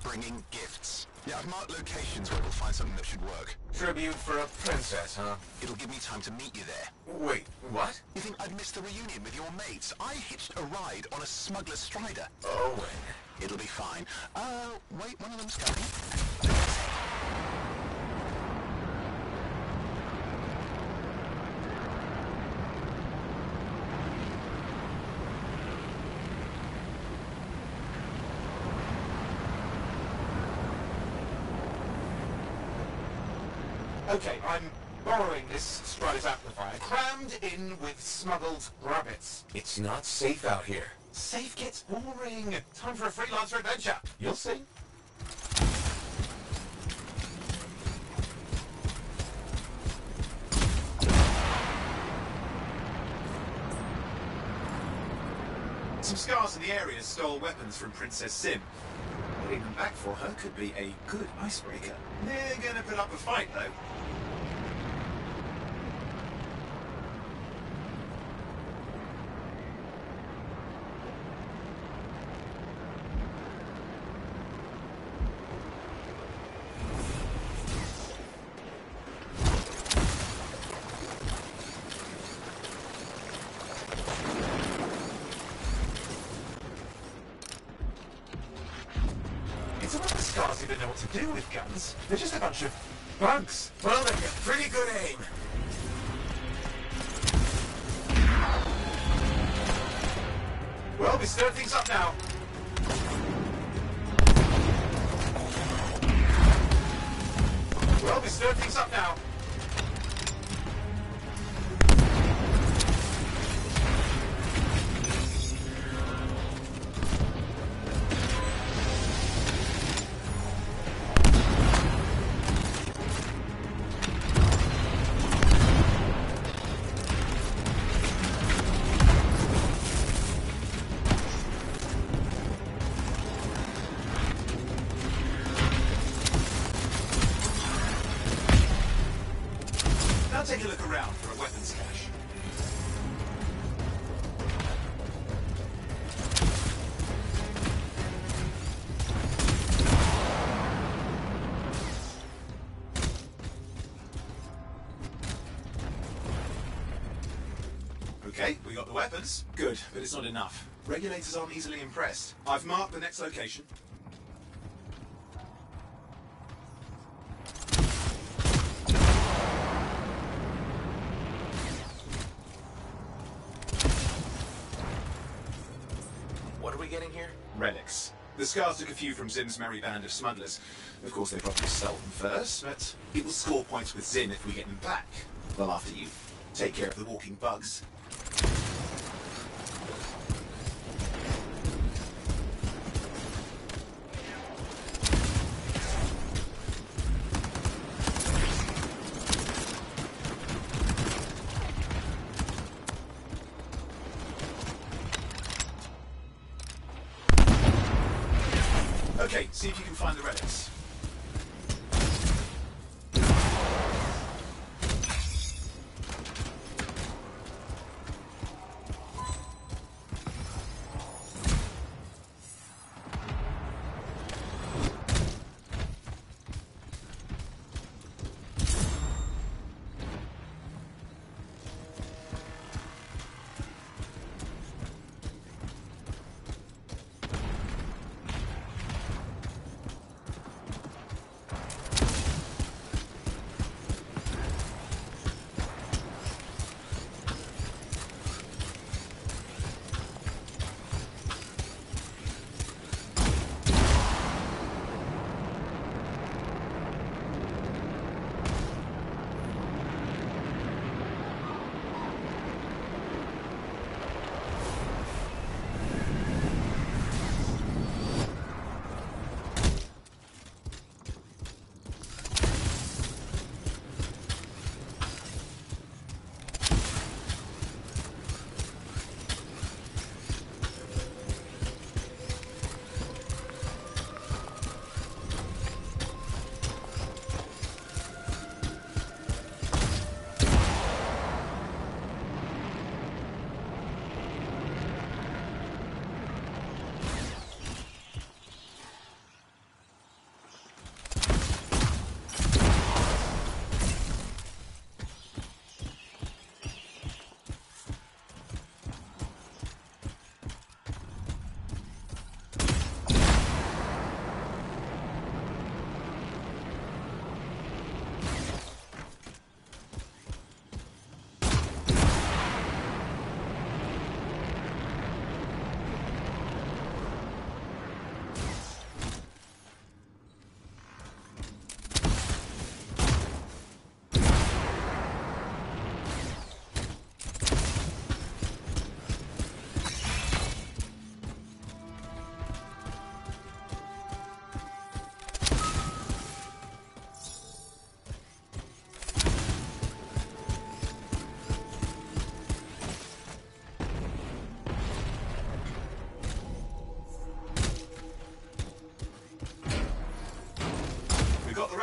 bringing gifts. Yeah, I've marked locations where we'll find something that should work. Tribute for a princess, huh? It'll give me time to meet you there. Wait, what? You think I'd miss the reunion with your mates? I hitched a ride on a smuggler strider. Owen. It'll be fine. Wait, one of them's coming. Okay, I'm borrowing this Strider's amplifier, crammed in with smuggled rabbits. It's not safe out here. Safe gets boring. Time for a freelancer adventure. You'll see. Some scars in the area stole weapons from Princess Sim. Getting them back for her could be a good icebreaker. They're gonna put up a fight, though. It's not the scars even know what to do with guns. They're just a bunch of bugs. Well, they've got pretty good aim. Well, we stirred things up now. Now take a look around for a weapons cache. Okay, we got the weapons. Good, but it's not enough. Regulators aren't easily impressed. I've marked the next location. What are we getting here? Relics. The scars took a few from Zin's merry band of smugglers. Of course, they probably sell them first, but it will score points with Zin if we get them back. Well, after you take care of the walking bugs. Okay, see if you can find the relics.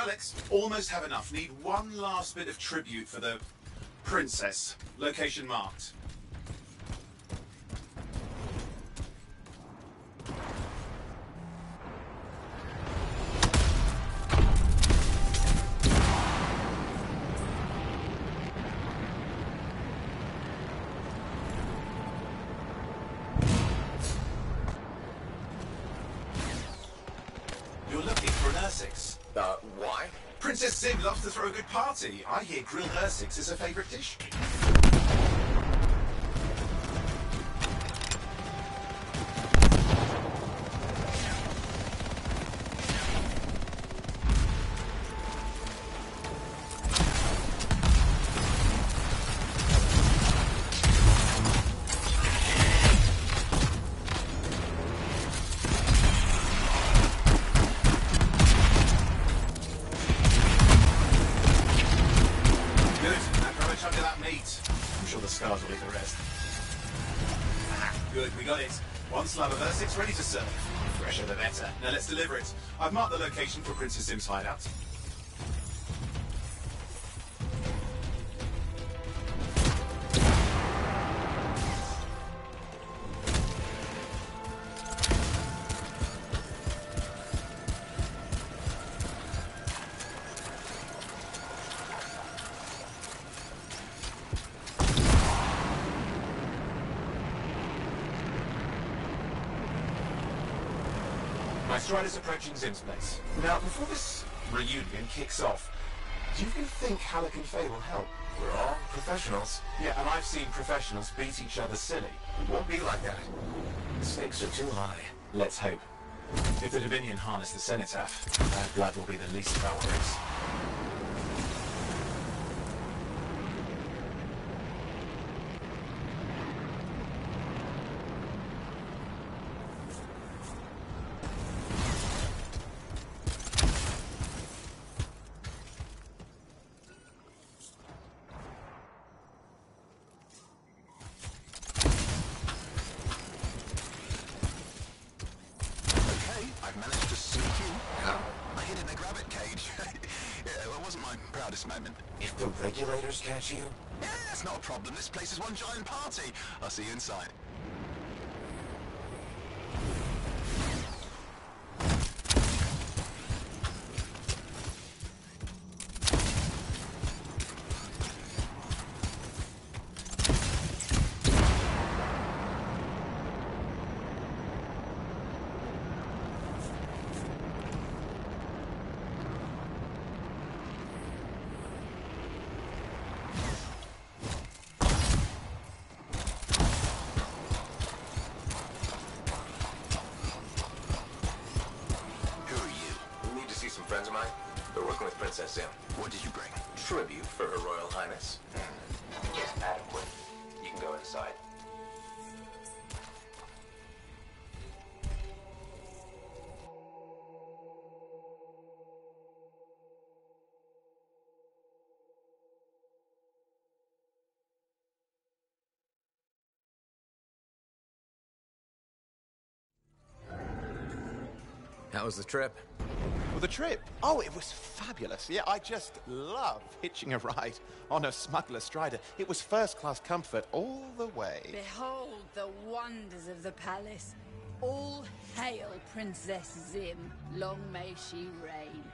relics. Almost have enough. Need one last bit of tribute for the princess. Location marked. You're looking for an Ursix. Why? Princess Sim loves to throw a good party. I hear grilled Ursix is her favorite dish. Scars will eat the rest. Good, we got it. One slab of Ursix ready to serve. Fresher the better. Now let's deliver it. I've marked the location for Princess Sim's hideout. My Strider's approaching Zim's place. Now, before this reunion kicks off, do you think Halleck and Faye will help? We're all professionals. Yeah, and I've seen professionals beat each other silly. It won't be like that. The stakes are too high. Let's hope. If the Dominion harness the Cenotaph, bad blood will be the least of our worries. I've managed to sneak in. I hid in a grabbit cage. Yeah, it wasn't my proudest moment. If the regulators catch you? Yeah, it's not a problem. This place is one giant party. I'll see you inside. Friends of mine, they're working with Princess Sim. What did you bring? Tribute for Her Royal Highness. Just adequate. You can go inside. How was the trip? Well, the trip? Oh, it was fabulous. Yeah, I just love hitching a ride on a smuggler strider. It was first-class comfort all the way. Behold the wonders of the palace. All hail Princess Zim. Long may she reign.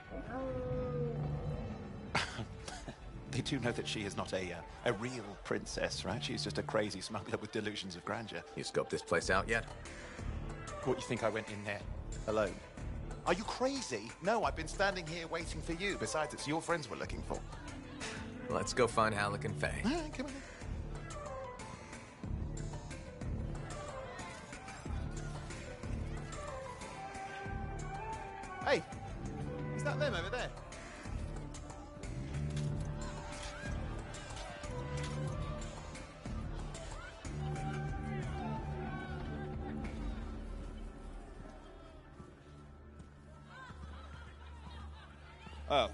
They do know that she is not a real princess, right? She's just a crazy smuggler with delusions of grandeur. You scoped this place out yet? What, you think I went in there alone? Are you crazy? No, I've been standing here waiting for you. Besides, it's your friends we're looking for. Let's go find Halleck and Faye. All right, come on. Hey, is that them over there? Oh,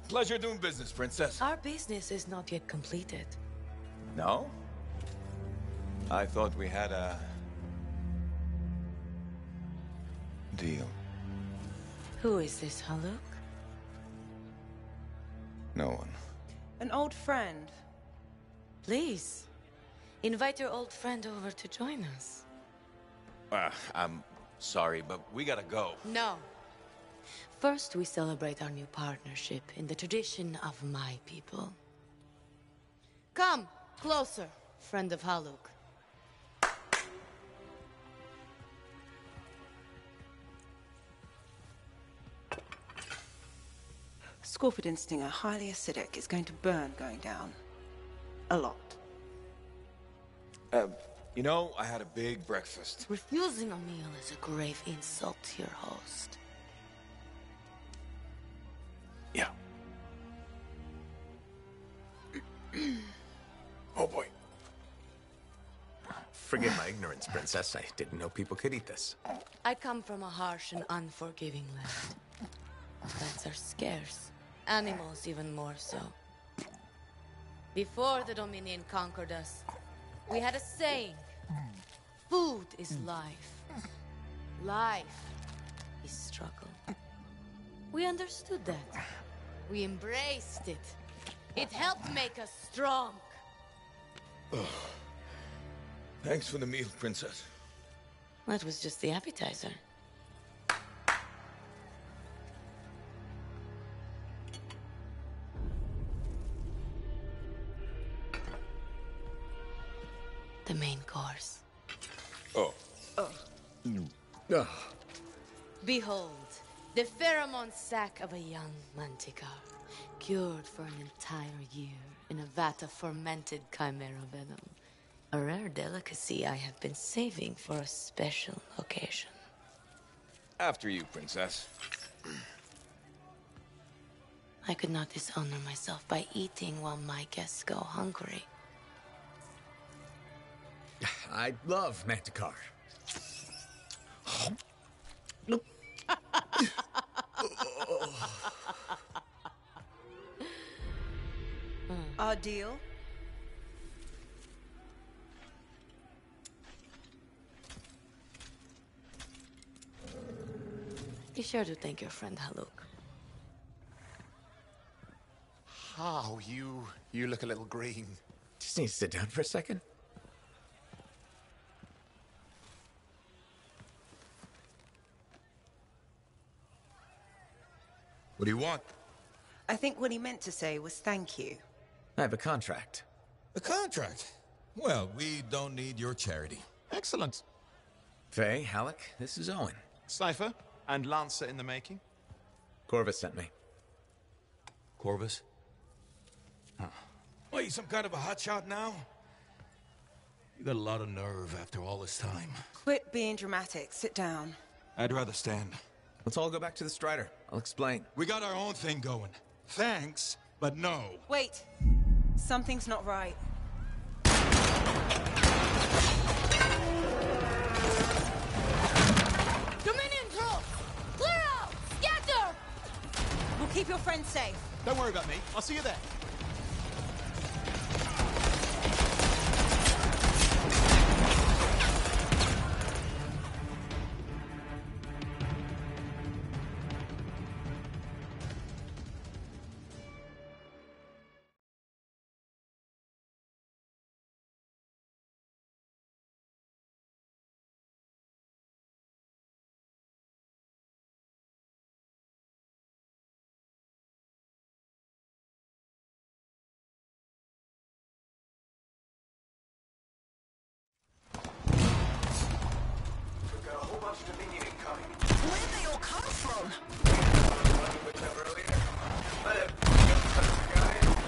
pleasure doing business, Princess. Our business is not yet completed. No? I thought we had a deal. Who is this, Haluk? No one. An old friend. Please, invite your old friend over to join us. I'm sorry, but we gotta go. No. First, we celebrate our new partnership in the tradition of my people. Come, closer, friend of Haluk. Scorpidon stinger, highly acidic. It's going to burn going down. A lot. You know, I had a big breakfast. Refusing a meal is a grave insult to your host. Yeah. Oh boy. Forgive my ignorance, Princess. I didn't know people could eat this. I come from a harsh and unforgiving land. Plants are scarce. Animals even more so. Before the Dominion conquered us, we had a saying. Food is life. Life is struggle. We understood that. We embraced it. It helped make us strong. Thanks for the meal, Princess. That was just the appetizer. The main course. Oh. Behold, the pheromone sac of a young manticore, cured for an entire year in a vat of fermented chimera venom. A rare delicacy I have been saving for a special occasion. After you, Princess. I could not dishonor myself by eating while my guests go hungry. I love Manticore. Our deal? Be sure to thank your friend Haluk. Oh, you look a little green. Just need to sit down for a second. What do you want? I think what he meant to say was thank you. I have a contract. A contract? Well, we don't need your charity. Excellent. Faye, Halleck, this is Owen. Cypher and Lancer in the making. Corvus sent me. Corvus? Huh. What, you some kind of a hotshot now? You got a lot of nerve after all this time. Quit being dramatic. Sit down. I'd rather stand. Let's all go back to the Strider. I'll explain. We got our own thing going. Thanks, but no. Wait. Something's not right. Dominion troops! Clear out! Scatter! We'll keep your friend safe. Don't worry about me. I'll see you there. Where'd they all come from?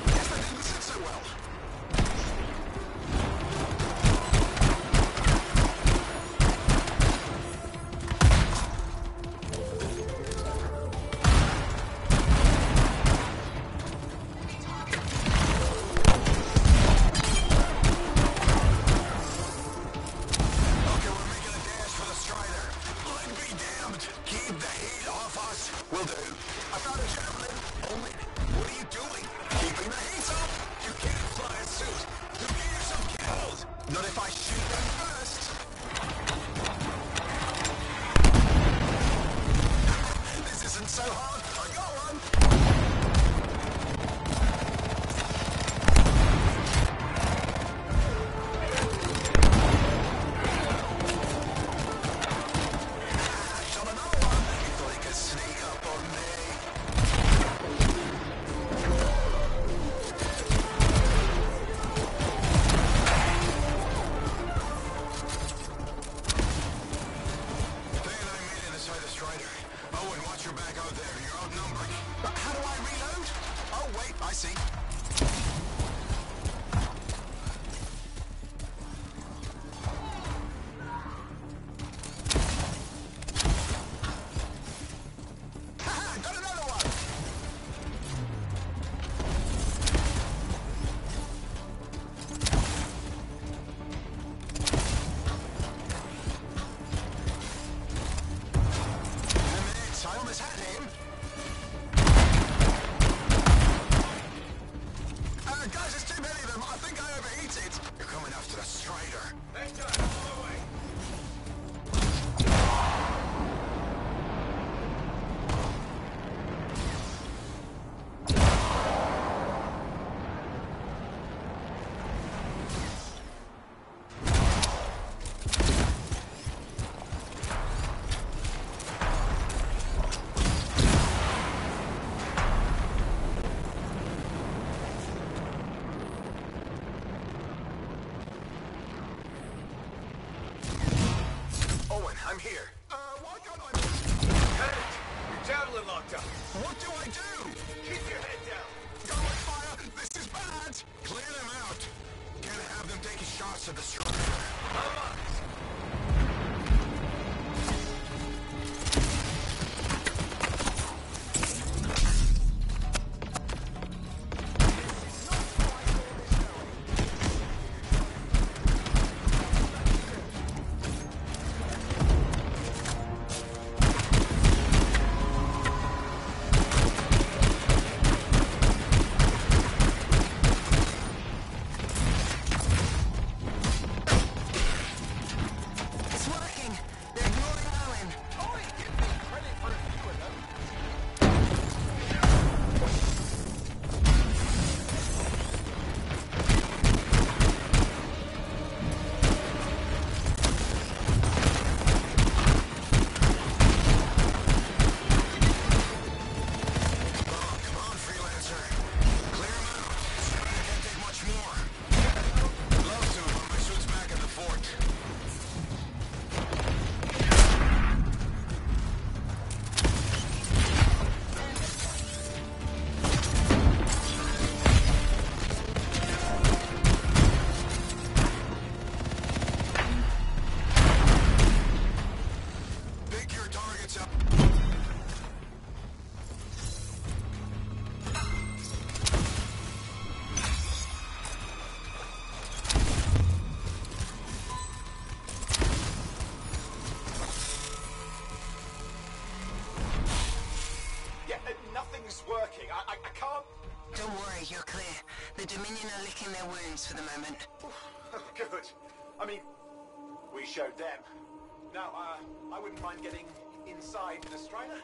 Guess that didn't sit so well. Okay, we're making a dash for the Strider. I'd be damned. Keep the heat off us. Will do. I found a javelin. Hold it. What are you doing? Keeping the heat up. You can't fly a suit. You'll get yourself killed. Not if I shoot them first. This isn't so hard. I got one. from here. Why can't I... Hey! Your javelin locked up. What do I do? Keep your head down. Going fire! This is bad! Clear them out. Can't have them taking shots at the structure. Come on. You're clear. The Dominion are licking their wounds for the moment. Good. I mean, we showed them. Now, I wouldn't mind getting inside the Strider.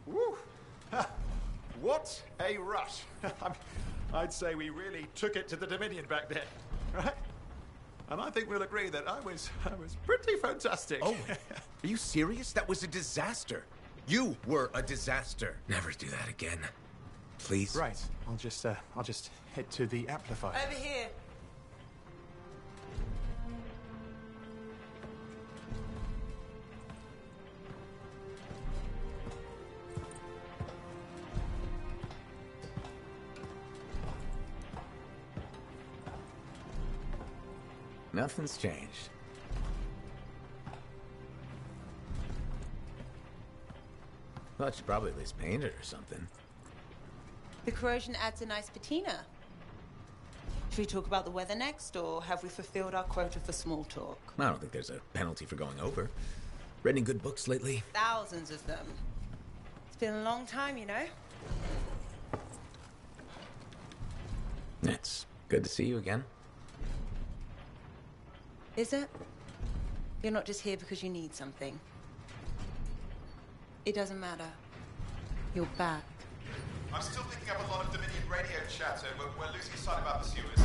Woo! What a rush! I'd say we really took it to the Dominion back then, right? And I think we'll agree that I was pretty fantastic. Oh, are you serious? That was a disaster. You were a disaster. Never do that again. Please? Right. I'll just head to the amplifier. Over here. Nothing's changed. Thought you'd probably at least paint it or something. The corrosion adds a nice patina. Should we talk about the weather next, or have we fulfilled our quota for small talk? I don't think there's a penalty for going over. Read any good books lately? Thousands of them. It's been a long time, you know? It's good to see you again. Is it? You're not just here because you need something. It doesn't matter. You're back. I'm still picking up a lot of Dominion radio chatter. We're losing sight of our pursuers.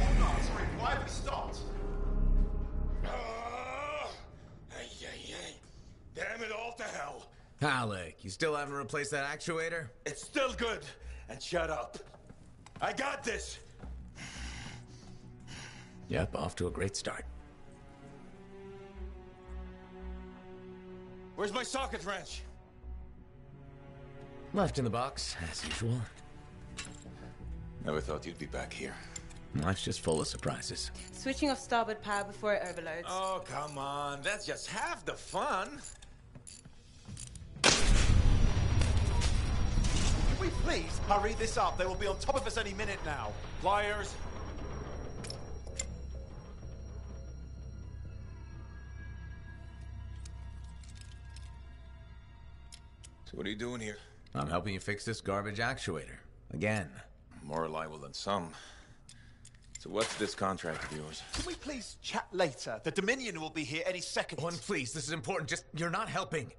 Or not. Sorry, why have we stopped? Damn it all to hell. Alec, you still haven't replaced that actuator? It's still good. And shut up. I got this. Yep, off to a great start. Where's my socket wrench? Left in the box, as usual. Never thought you'd be back here. Life's just full of surprises. Switching off starboard power before it overloads. Oh, come on. That's just half the fun. Can we please hurry this up? They will be on top of us any minute now. Pliers. So what are you doing here? I'm helping you fix this garbage actuator. Again. More reliable than some. So what's this contract of yours? Can we please chat later? The Dominion will be here any second. One, please, this is important. Just, you're not helping.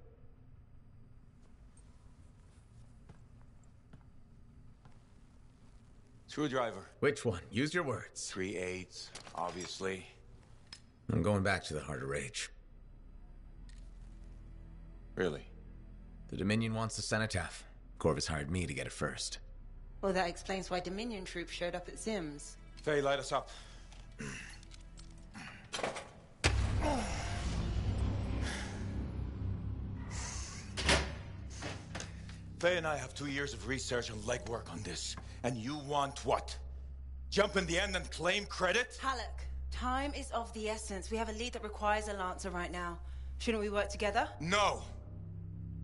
Screwdriver. Which one? Use your words. 3/8, obviously. I'm going back to the Heart of Rage. Really? The Dominion wants the cenotaph. Corvus hired me to get it first. Well, that explains why Dominion troops showed up at Zim's. Faye, light us up. Faye and I have 2 years of research and legwork on this. And you want what? Jump in the end and claim credit? Halleck, time is of the essence. We have a lead that requires a Lancer right now. Shouldn't we work together? No!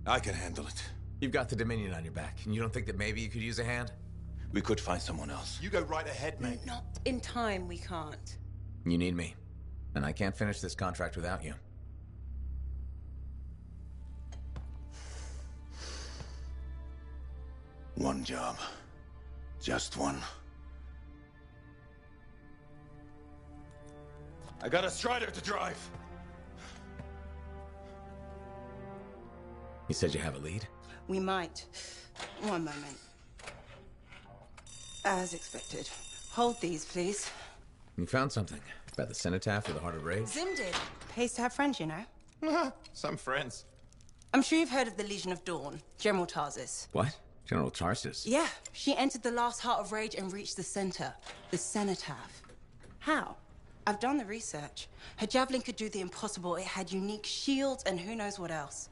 I can handle it. You've got the Dominion on your back, and you don't think that maybe you could use a hand? We could find someone else. You go right ahead, mate. Not in time, we can't. You need me. And I can't finish this contract without you. One job. Just one. I got a Strider to drive. You said you have a lead? We might. One moment. As expected. Hold these, please. You found something. About the cenotaph or the Heart of Rage? Zim did. Pays to have friends, you know. Some friends. I'm sure you've heard of the Legion of Dawn. General Tarsis. What? General Tarsus? Yeah. She entered the last Heart of Rage and reached the center. The cenotaph. How? I've done the research. Her javelin could do the impossible. It had unique shields and who knows what else.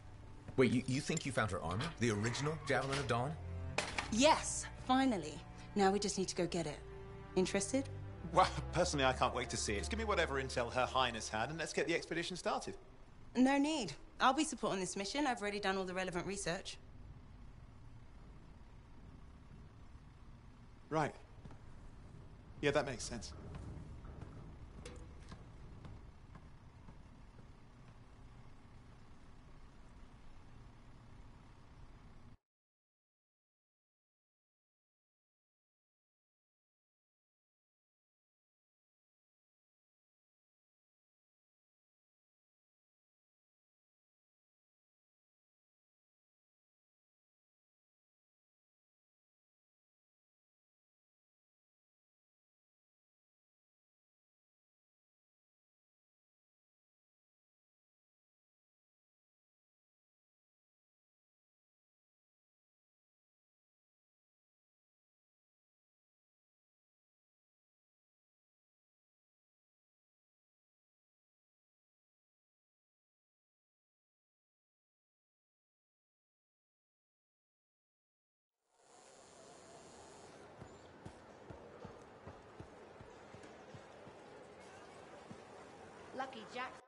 Wait, you think you found her armor? The original Javelin of Dawn? Yes, finally. Now we just need to go get it. Interested? Well, personally, I can't wait to see it. Just give me whatever intel Her Highness had, and let's get the expedition started. No need. I'll be supporting this mission. I've already done all the relevant research. Right. Yeah, that makes sense. lucky Jack.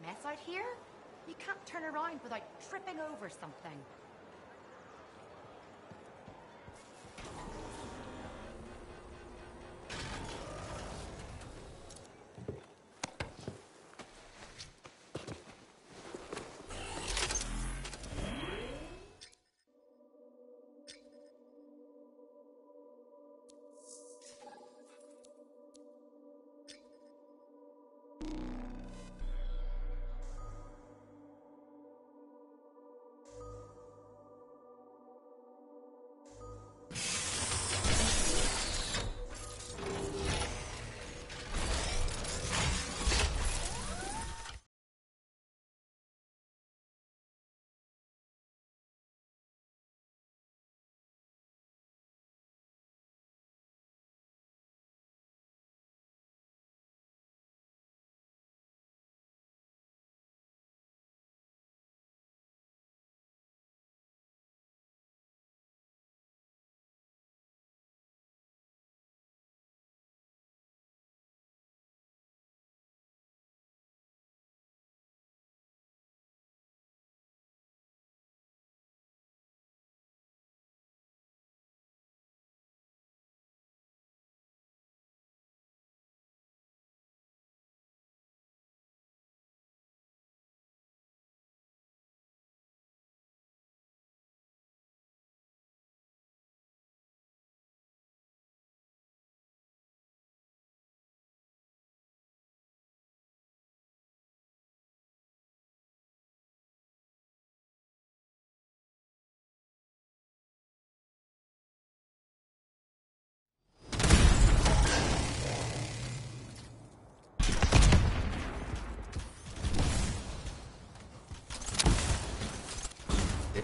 Mess out here? You can't turn around without tripping over something.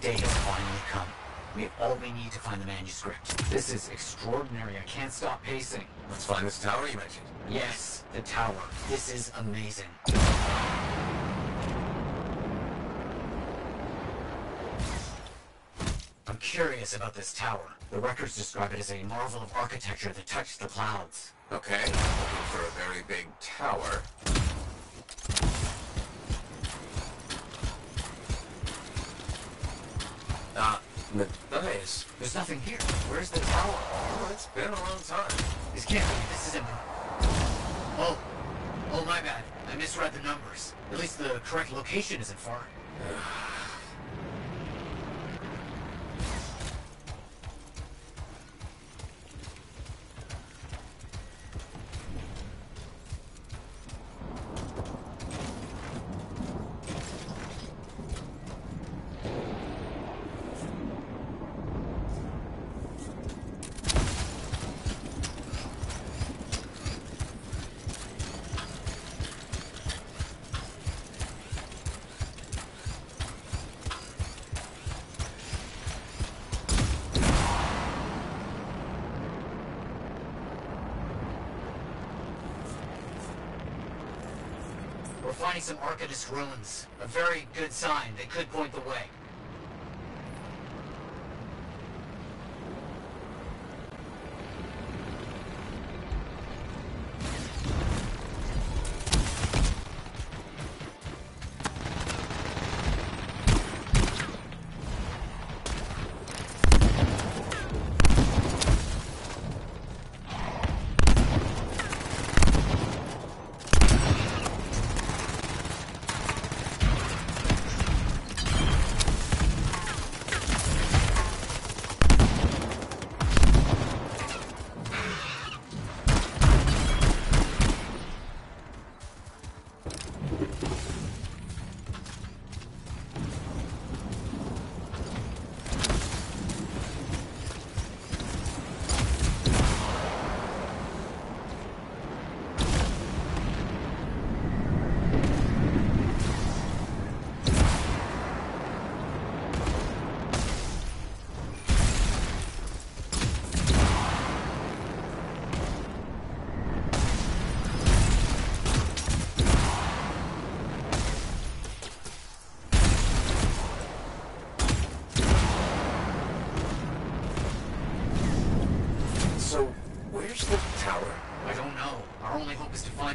day has finally come. We have all we need to find the manuscript. This is extraordinary. I can't stop pacing. Let's find this tower you mentioned. Yes, the tower. This is amazing. I'm curious about this tower. The records describe it as a marvel of architecture that touched the clouds. Okay, looking for a very big tower. Nice. There's nothing here. Where's the tower? Oh, it's been a long time. This can't be. This isn't... Oh, my bad. I misread the numbers. At least the correct location isn't far. We're finding some Arcanist ruins. A very good sign. They could point the way.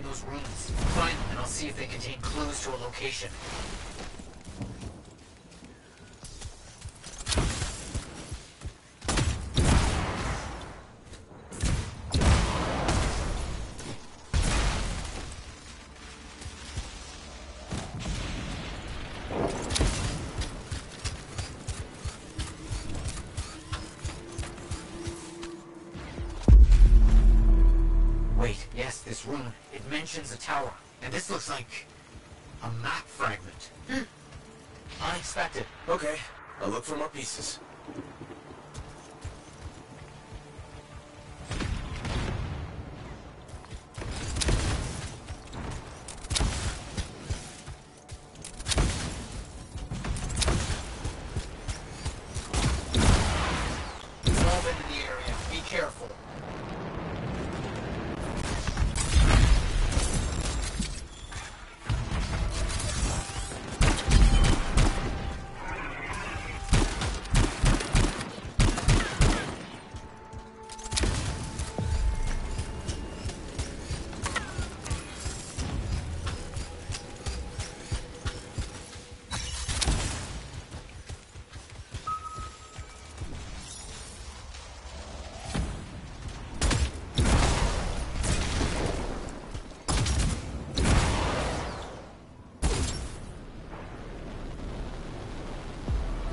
Those ruins. Find them and I'll see if they contain clues to a location. Wait, yes, this rune. It mentions a tower. And this looks like a map fragment. Unexpected. Okay, I'll look for more pieces. All been in the area. Be careful.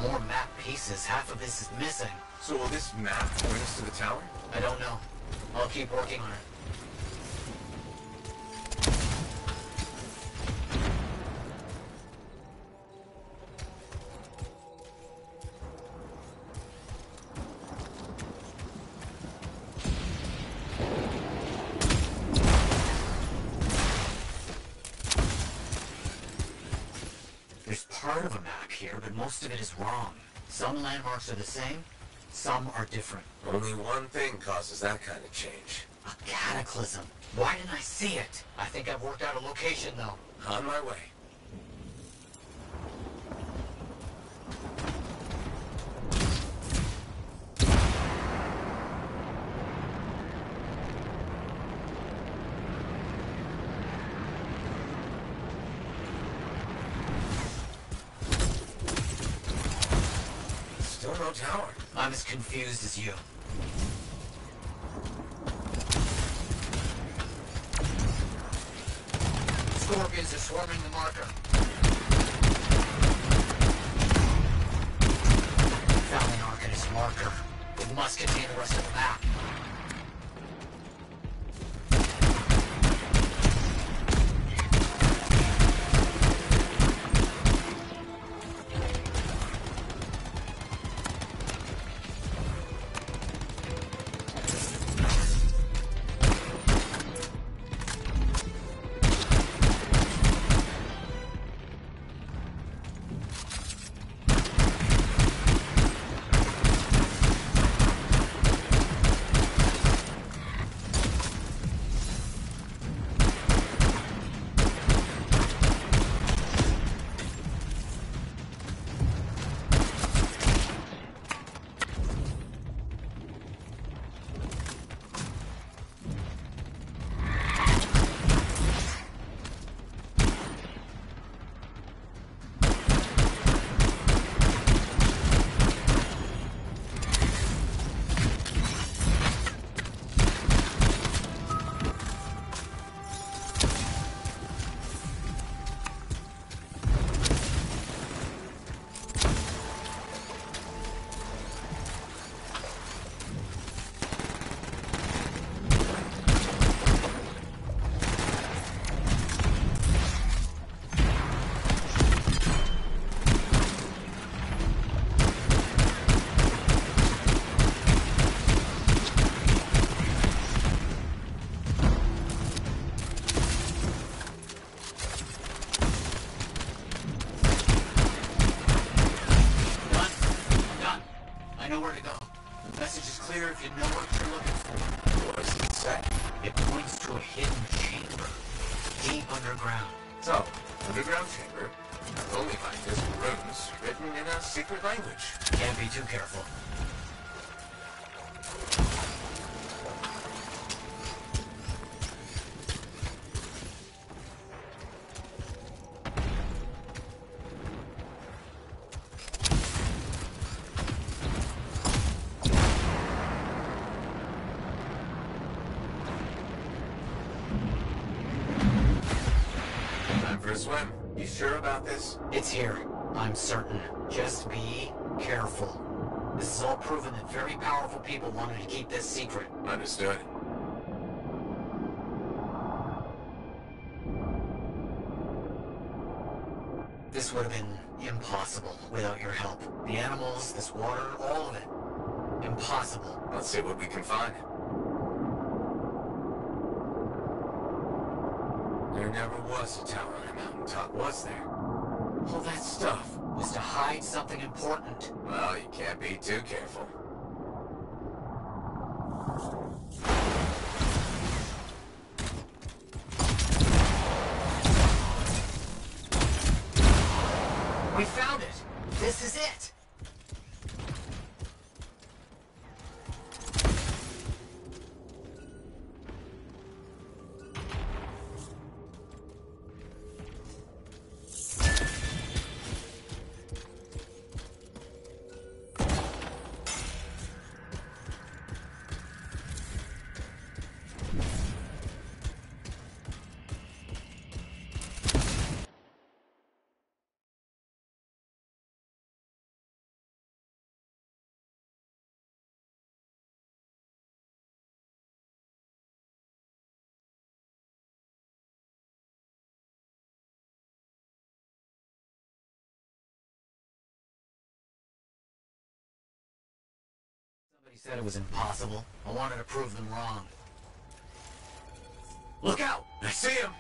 More map pieces. Half of this is missing. So will this map point us to the tower? I don't know. I'll keep working on it. There's part of a map here, but most of it is wrong. Some landmarks are the same, some are different. Only one thing causes that kind of change. A cataclysm. Why didn't I see it? I think I've worked out a location, though. On my way. Still no tower. I'm as confused as you. Scorpions are swarming the marker. Found the Arcanist marker. It must contain the rest of the map. I know where to go. The message is clear if you know what you're looking for. What does it say? It points to a hidden chamber. Deep underground. So, underground chamber. Not only find this runes written in a secret language. Can't be too careful. Swim. You sure about this? It's here. I'm certain. Just be careful. This is all proven that very powerful people wanted to keep this secret. Understood. This would have been impossible without your help. The animals, this water, all of it. Impossible. Let's see what we can find. There never was a tower on a mountaintop, was there? All that stuff was to hide something important. Well, you can't be too careful. We found it! This is it! Somebody said it was impossible. I wanted to prove them wrong. Look out! I see him!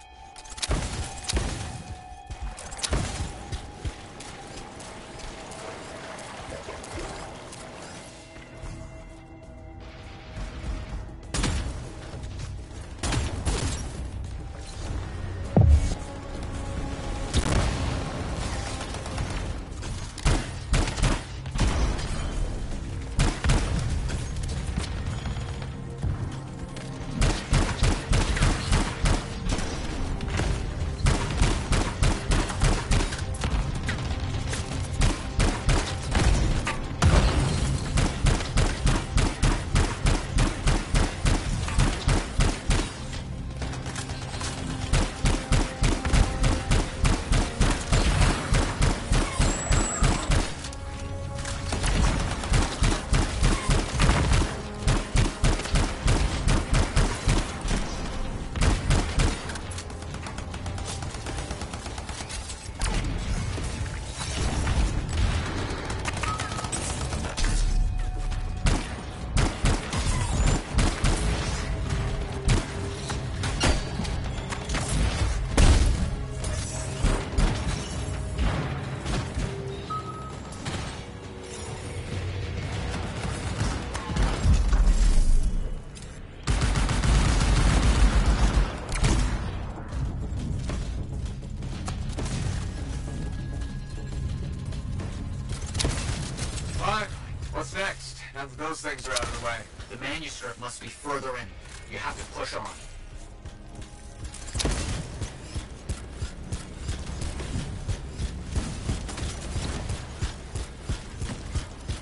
now that those things are out of the way. The manuscript must be further in. You have to push on.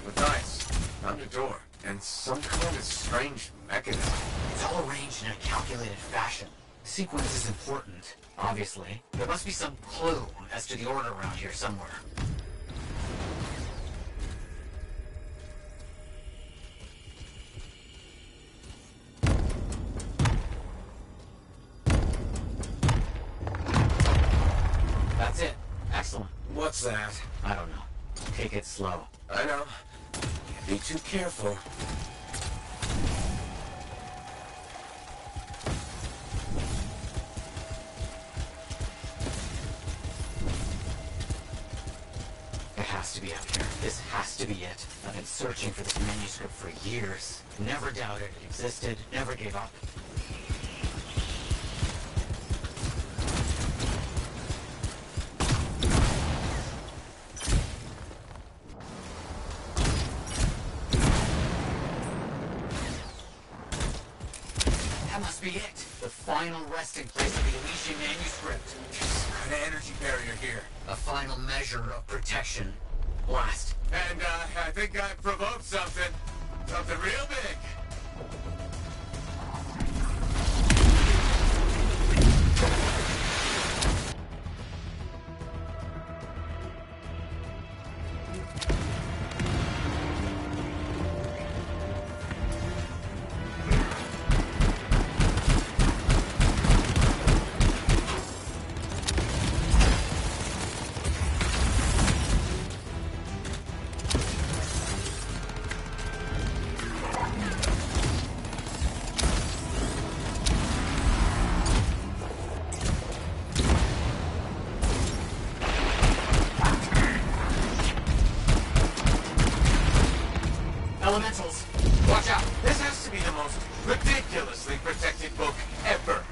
With ice, found a door, and some kind of strange mechanism. It's all arranged in a calculated fashion. Sequence is important, obviously. There must be some clue as to the order around here somewhere. That's it. Excellent. What's that? I don't know. Take it slow. I know. Can't be too careful. It has to be up here. This has to be it. I've been searching for this manuscript for years. Never doubted it existed. Never gave up. That must be it. The final resting place of the Elysian manuscript. Some kind of energy barrier here. A final measure of protection. Blast. And, I think I provoked something. Something real big. Elementals, watch out. This has to be the most ridiculously protected book ever.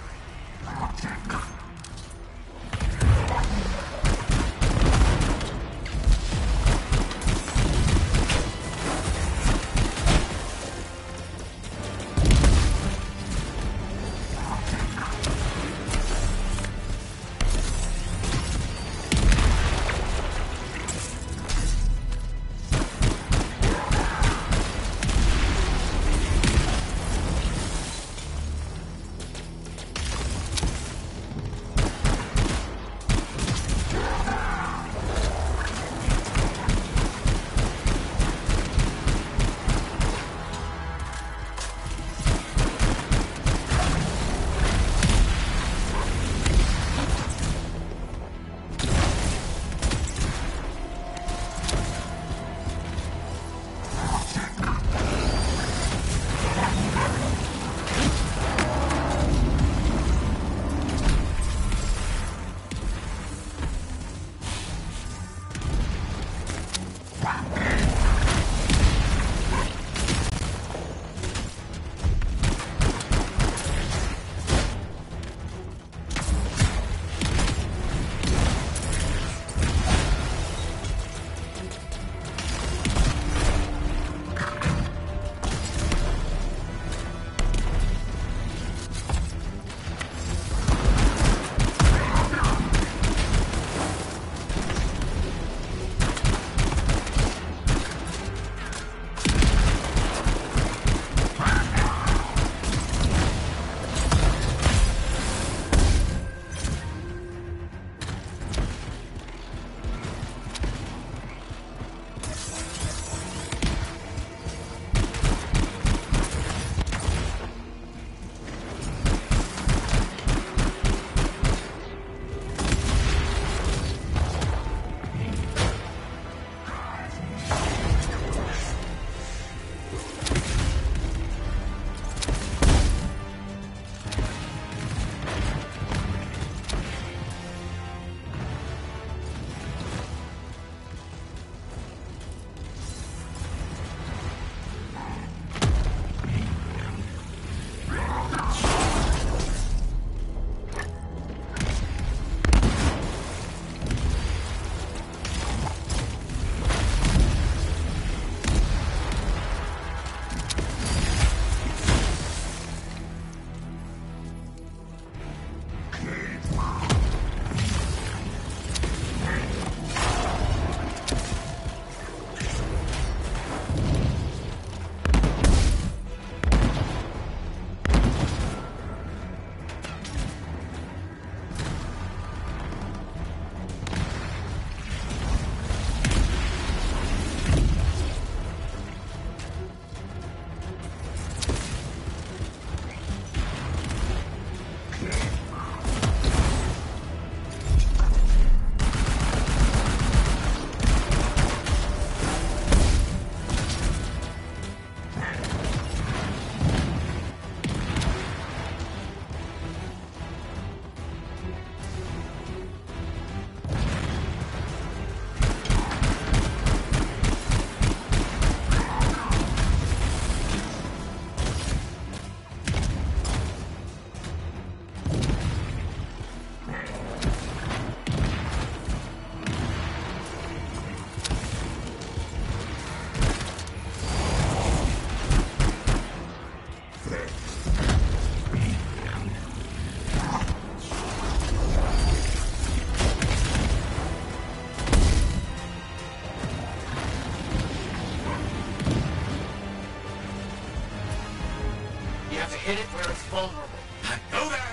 hit it where it's vulnerable. I know that!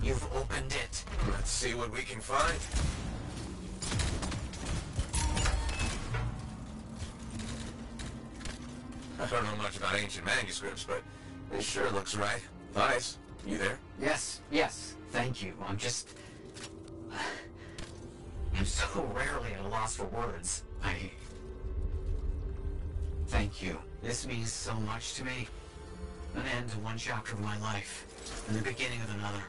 You've opened it. Let's see what we can find. I don't know much about ancient manuscripts, but this sure looks right. Vice, you there? Yes, yes. Thank you. I'm so rarely at a loss for words. Thank you. This means so much to me. An end to one chapter of my life, and the beginning of another.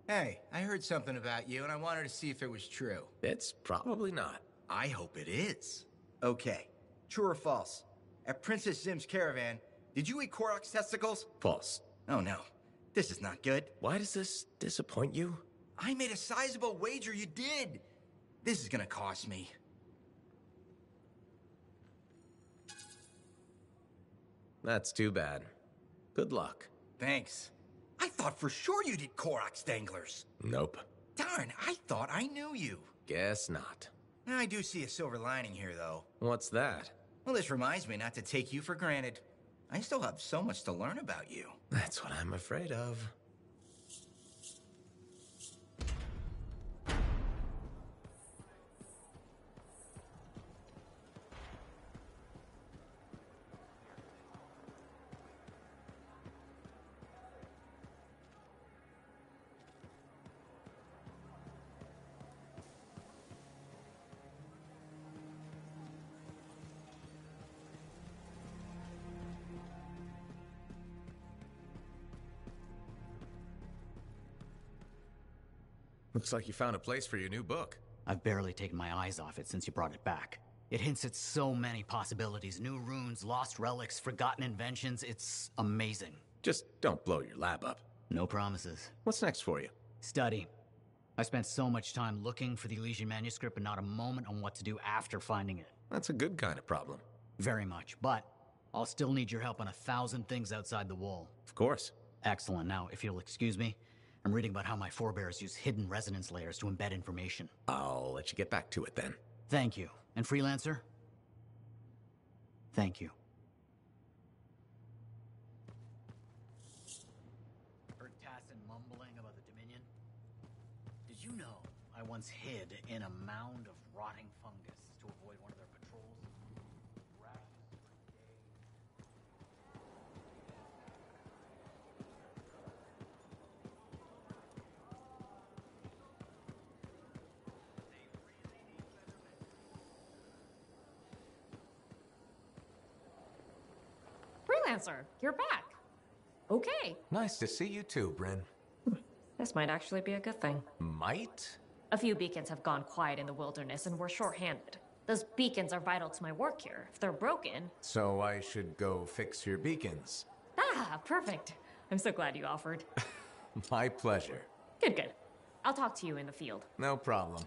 Hey, I heard something about you, and I wanted to see if it was true. It's probably not. I hope it is. Okay, true or false? At Princess Zim's caravan, did you eat Korok's testicles? False. Oh no, this is not good. Why does this disappoint you? I made a sizable wager you did. This is gonna cost me. That's too bad. Good luck. Thanks. I thought for sure you'd eat Korok's danglers. Nope. Darn, I thought I knew you. Guess not. I do see a silver lining here, though. What's that? Well, this reminds me not to take you for granted. I still have so much to learn about you. That's what I'm afraid of. Looks like you found a place for your new book. I've barely taken my eyes off it since you brought it back. It hints at so many possibilities. New runes, lost relics, forgotten inventions. It's amazing. Just don't blow your lab up. No promises. What's next for you? Study. I spent so much time looking for the Elysian manuscript, but not a moment on what to do after finding it. That's a good kind of problem. Very much, but I'll still need your help on 1,000 things outside the wall. Of course. Excellent. Now, if you'll excuse me, I'm reading about how my forebears use hidden resonance layers to embed information. I'll let you get back to it then. Thank you. And Freelancer? Thank you. Heard Tassin mumbling about the Dominion? Did you know I once hid in a mound of rotting fungus to avoid one of their patrols? Freelancer, you're back. Okay. Nice to see you too, Bryn. This might actually be a good thing. Might? A few beacons have gone quiet in the wilderness and we're short-handed. Those beacons are vital to my work here. If they're broken... So I should go fix your beacons. Ah, perfect. I'm so glad you offered. My pleasure. Good, good. I'll talk to you in the field. No problem.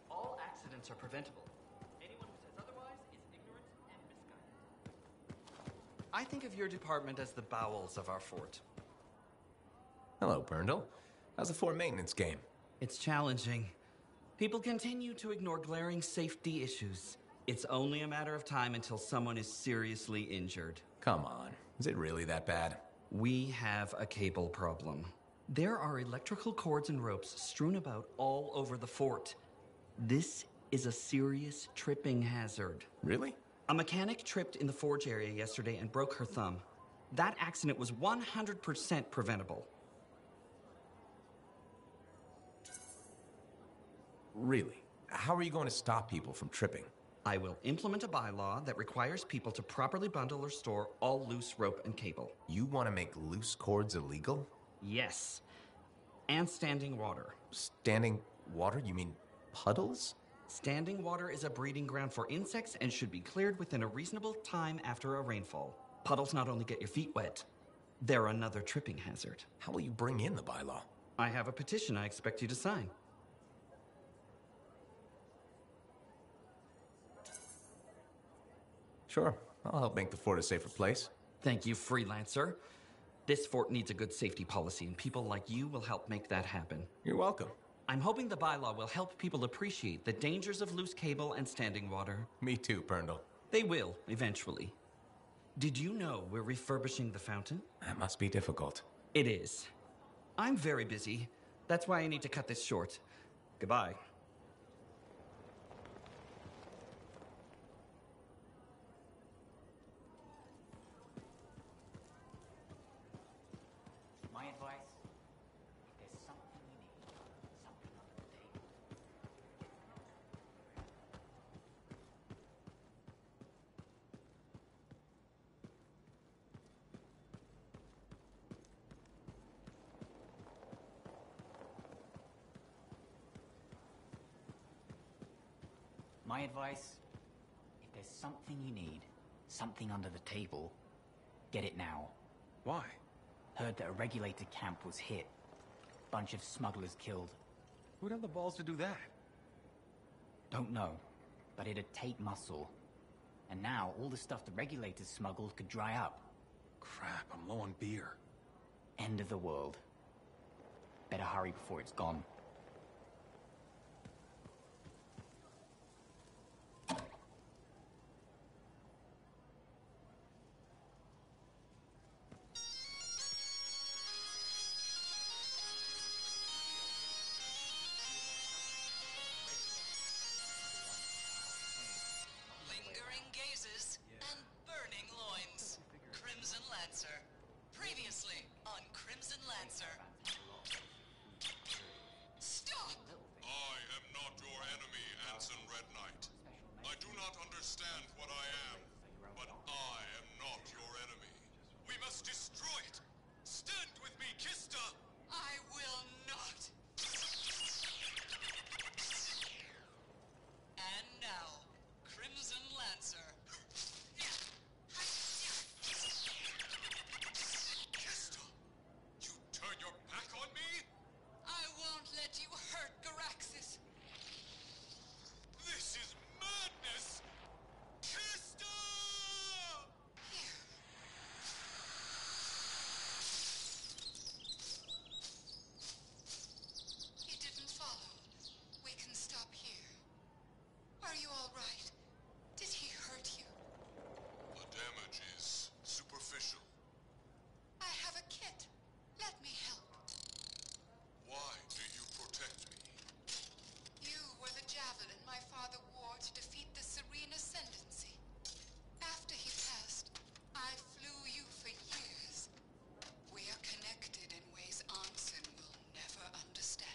All accidents are preventable. Anyone who says otherwise is ignorant and misguided. I think of your department as the bowels of our fort. Hello, Burndle. How's the fort maintenance game? It's challenging. People continue to ignore glaring safety issues. It's only a matter of time until someone is seriously injured. Come on. Is it really that bad? We have a cable problem. There are electrical cords and ropes strewn about all over the fort. This is a serious tripping hazard. Really? A mechanic tripped in the forge area yesterday and broke her thumb. That accident was 100% preventable. Really? How are you going to stop people from tripping? I will implement a bylaw that requires people to properly bundle or store all loose rope and cable. You want to make loose cords illegal? Yes. And standing water. Standing water? You mean puddles? Standing water is a breeding ground for insects and should be cleared within a reasonable time after a rainfall. Puddles not only get your feet wet, they're another tripping hazard. How will you bring in the bylaw? I have a petition I expect you to sign. Sure. I'll help make the fort a safer place. Thank you, Freelancer. This fort needs a good safety policy, and people like you will help make that happen. You're welcome. I'm hoping the bylaw will help people appreciate the dangers of loose cable and standing water. Me too, Burndle. They will, eventually. Did you know we're refurbishing the fountain? That must be difficult. It is. I'm very busy. That's why I need to cut this short. Goodbye. My advice, if there's something you need, something under the table. My advice, if there's something you need, something under the table, get it now. Why? Heard that a regulated camp was hit. Bunch of smugglers killed. Who'd have the balls to do that? Don't know, but it'd take muscle. And now all the stuff the regulators smuggled could dry up. Crap, I'm low on beer. End of the world. Better hurry before it's gone. Lingering gazes and burning loins. Crimson Lancer. Previously on Crimson Lancer. Stop! I am not your enemy, Anson Red Knight. I do not understand what I am, but I am not your enemy. We must must destroy it! Stand with me, Kista! I will not. And now, Crimson Lancer. Kista! You turn your back on me? I won't let you hurt Garaxis. This is madness! Kista! He didn't follow. We can stop here. Are you all right? Did he hurt you? The damage is superficial. I have a kit. Let me help. Why do you protect me? You were the javelin my father wore to defeat the Serene Ascendancy. After he passed, I flew you for years. We are connected in ways Anson will never understand.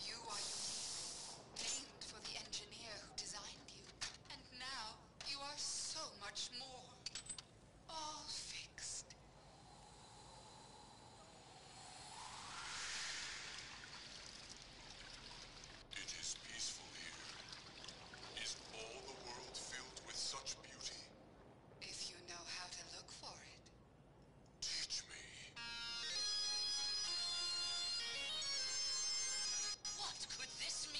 You are unique, named for the engineer who designed you. And now, you are so much more. All fixed. It is peaceful here. Is all the world filled with such beauty? If you know how to look for it. Teach me. What could this mean?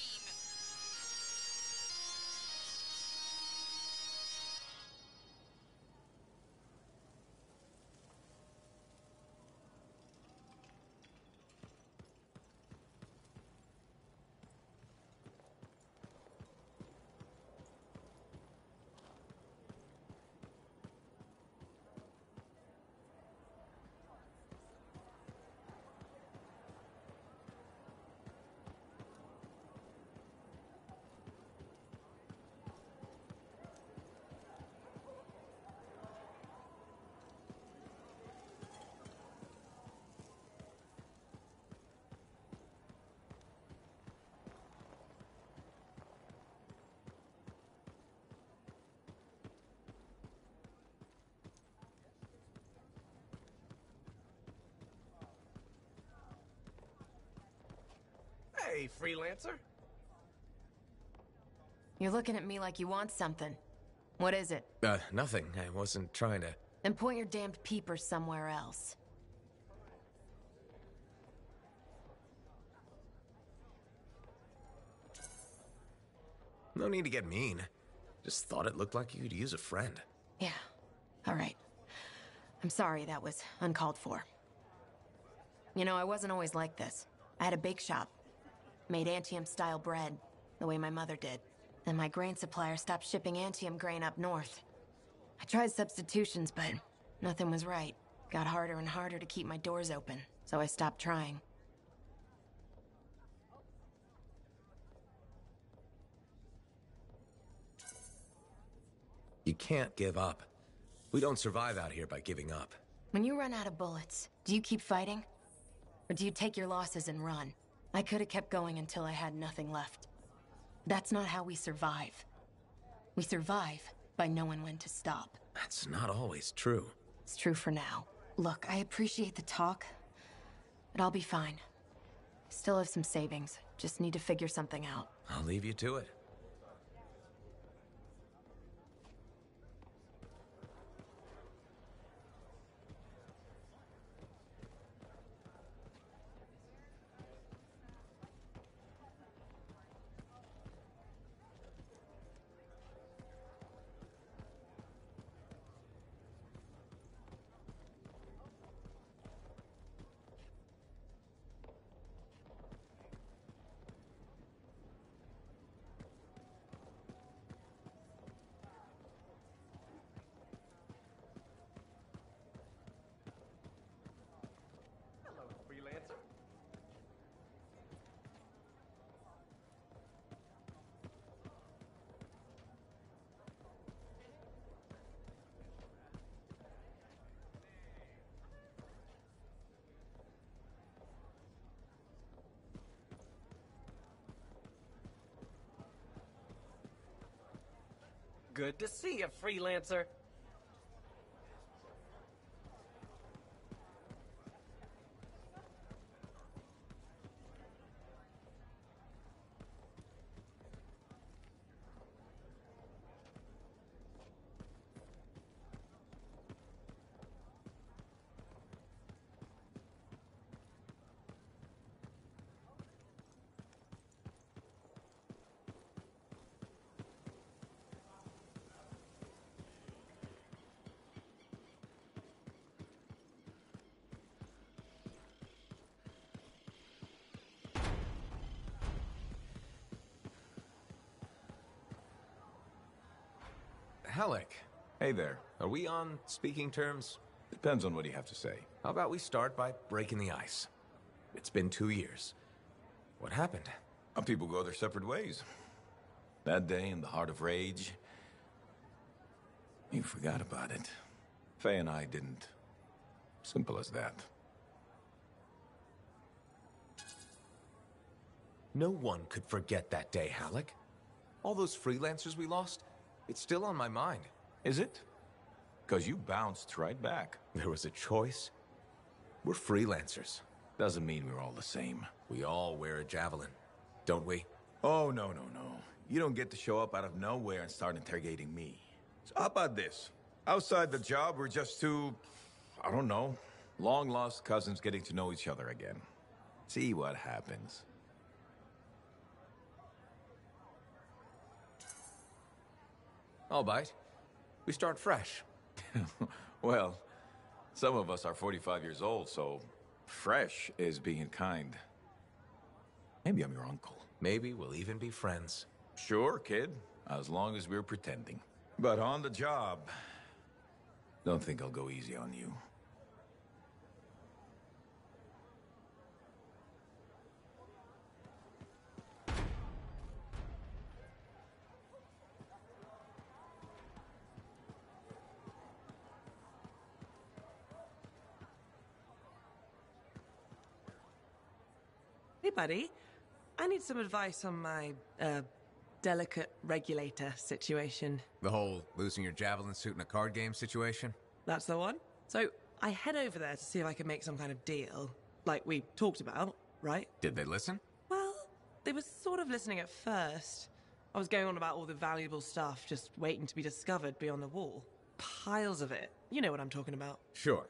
Hey, freelancer. You're looking at me like you want something. What is it? Nothing. I wasn't trying to... Then point your damned peepers somewhere else. No need to get mean. Just thought it looked like you could use a friend. Yeah. All right. I'm sorry that was uncalled for. You know, I wasn't always like this. I had a bake shop. Made Antium-style bread, the way my mother did. Then my grain supplier stopped shipping Antium grain up north. I tried substitutions, but nothing was right. Got harder and harder to keep my doors open, so I stopped trying. You can't give up. We don't survive out here by giving up. When you run out of bullets, do you keep fighting? Or do you take your losses and run? I could have kept going until I had nothing left. That's not how we survive. We survive by knowing when to stop. That's not always true. It's true for now. Look, I appreciate the talk, but I'll be fine. Still have some savings. Just need to figure something out. I'll leave you to it. Good to see you, freelancer. Halleck. Hey there. Are we on speaking terms? Depends on what you have to say. How about we start by breaking the ice? It's been 2 years. What happened? People go their separate ways. That day in the heart of rage, you forgot about it. Faye and I didn't. Simple as that. No one could forget that day, Halleck. All those freelancers we lost, it's still on my mind. Is it? Because you bounced right back. There was a choice. We're freelancers. Doesn't mean we're all the same. We all wear a javelin, don't we? Oh, no. You don't get to show up out of nowhere and start interrogating me. So how about this? Outside the job, we're just two, I don't know, long-lost cousins getting to know each other again. See what happens. I'll bite. We start fresh. Well, some of us are 45 years old, so fresh is being kind. Maybe I'm your uncle. Maybe we'll even be friends. Sure, kid, as long as we're pretending. But on the job, don't think I'll go easy on you. Hey, buddy. I need some advice on my, delicate regulator situation. The whole losing your javelin suit in a card game situation? That's the one. So, I head over there to see if I can make some kind of deal. Like we talked about, right? Did they listen? Well, they were sort of listening at first. I was going on about all the valuable stuff just waiting to be discovered beyond the wall. Piles of it. You know what I'm talking about. Sure.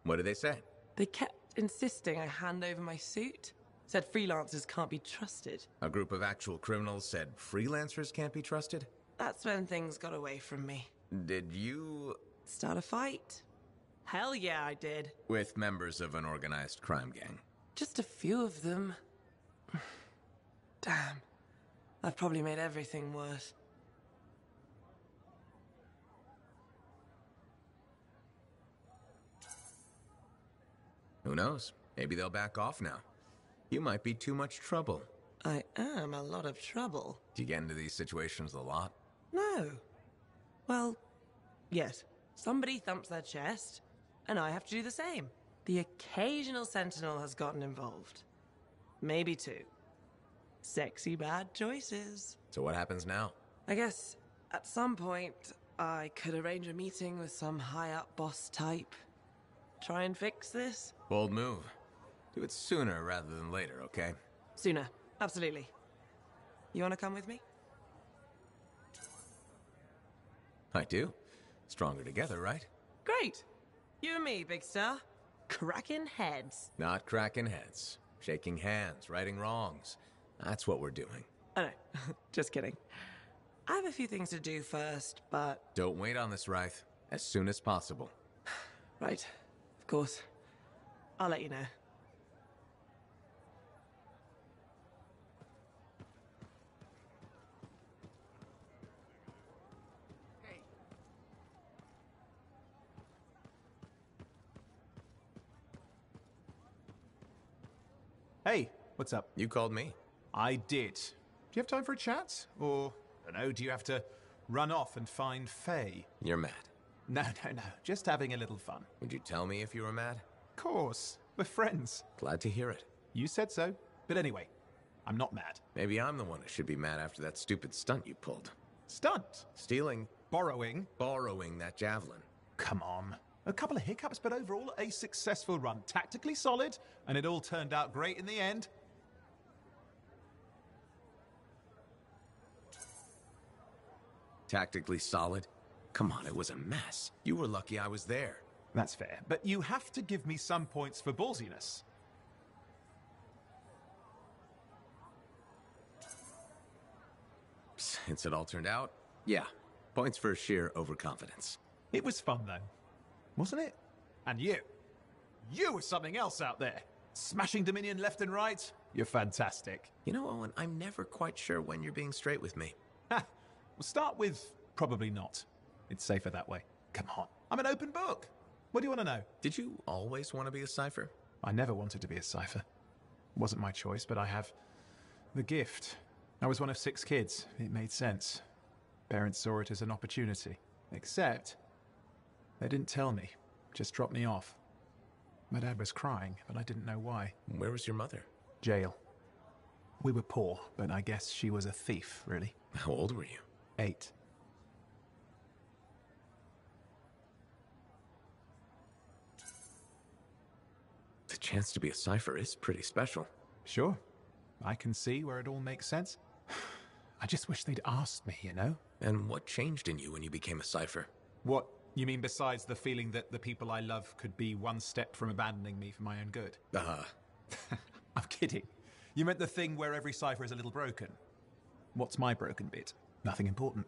What did they say? They kept insisting I hand over my suit. Said freelancers can't be trusted. A group of actual criminals said freelancers can't be trusted? That's when things got away from me. Did you... start a fight? Hell yeah, I did. With members of an organized crime gang? Just a few of them. Damn. I've probably made everything worse. Who knows? Maybe they'll back off now. You might be too much trouble. I am a lot of trouble. Do you get into these situations a lot? No. Well, yes. Somebody thumps their chest, and I have to do the same. The occasional sentinel has gotten involved. Maybe two. Sexy bad choices. So what happens now? I guess at some point I could arrange a meeting with some high-up boss type. Try and fix this. Bold move. Do it sooner rather than later, okay? Sooner. Absolutely. You want to come with me? I do. Stronger together, right? Great. You and me, big star. Cracking heads. Not cracking heads. Shaking hands, righting wrongs. That's what we're doing. Oh no, just kidding. I have a few things to do first, but... Don't wait on this, Wraith. As soon as possible. Right. Of course. I'll let you know. Hey, what's up? You called me. I did. Do you have time for a chat? Or, I don't know, do you have to run off and find Faye? You're mad. No. Just having a little fun. Would you tell me if you were mad? Of course. We're friends. Glad to hear it. You said so. But anyway, I'm not mad. Maybe I'm the one who should be mad after that stupid stunt you pulled. Stunt? Stealing. Borrowing that javelin. Come on. A couple of hiccups, but overall a successful run. Tactically solid, and it all turned out great in the end. Tactically solid? Come on, it was a mess. You were lucky I was there. That's fair, but you have to give me some points for ballsiness. Since it all turned out, yeah. Points for sheer overconfidence. It was fun, though. Wasn't it? And you. You were something else out there. Smashing Dominion left and right. You're fantastic. You know, Owen, I'm never quite sure when you're being straight with me. Ha! We'll start with probably not. It's safer that way. Come on. I'm an open book. What do you want to know? Did you always want to be a cipher? I never wanted to be a cipher. It wasn't my choice, but I have the gift. I was one of 6 kids. It made sense. Parents saw it as an opportunity. Except, they didn't tell me. Just dropped me off. My dad was crying, but I didn't know why. Where was your mother? Jail. We were poor, but I guess she was a thief, really. How old were you? 8. The chance to be a cipher is pretty special. Sure. I can see where it all makes sense. I just wish they'd asked me, you know? And what changed in you when you became a cipher? What? You mean besides the feeling that the people I love could be one step from abandoning me for my own good? I'm kidding. You meant the thing where every cipher is a little broken. What's my broken bit? Nothing important.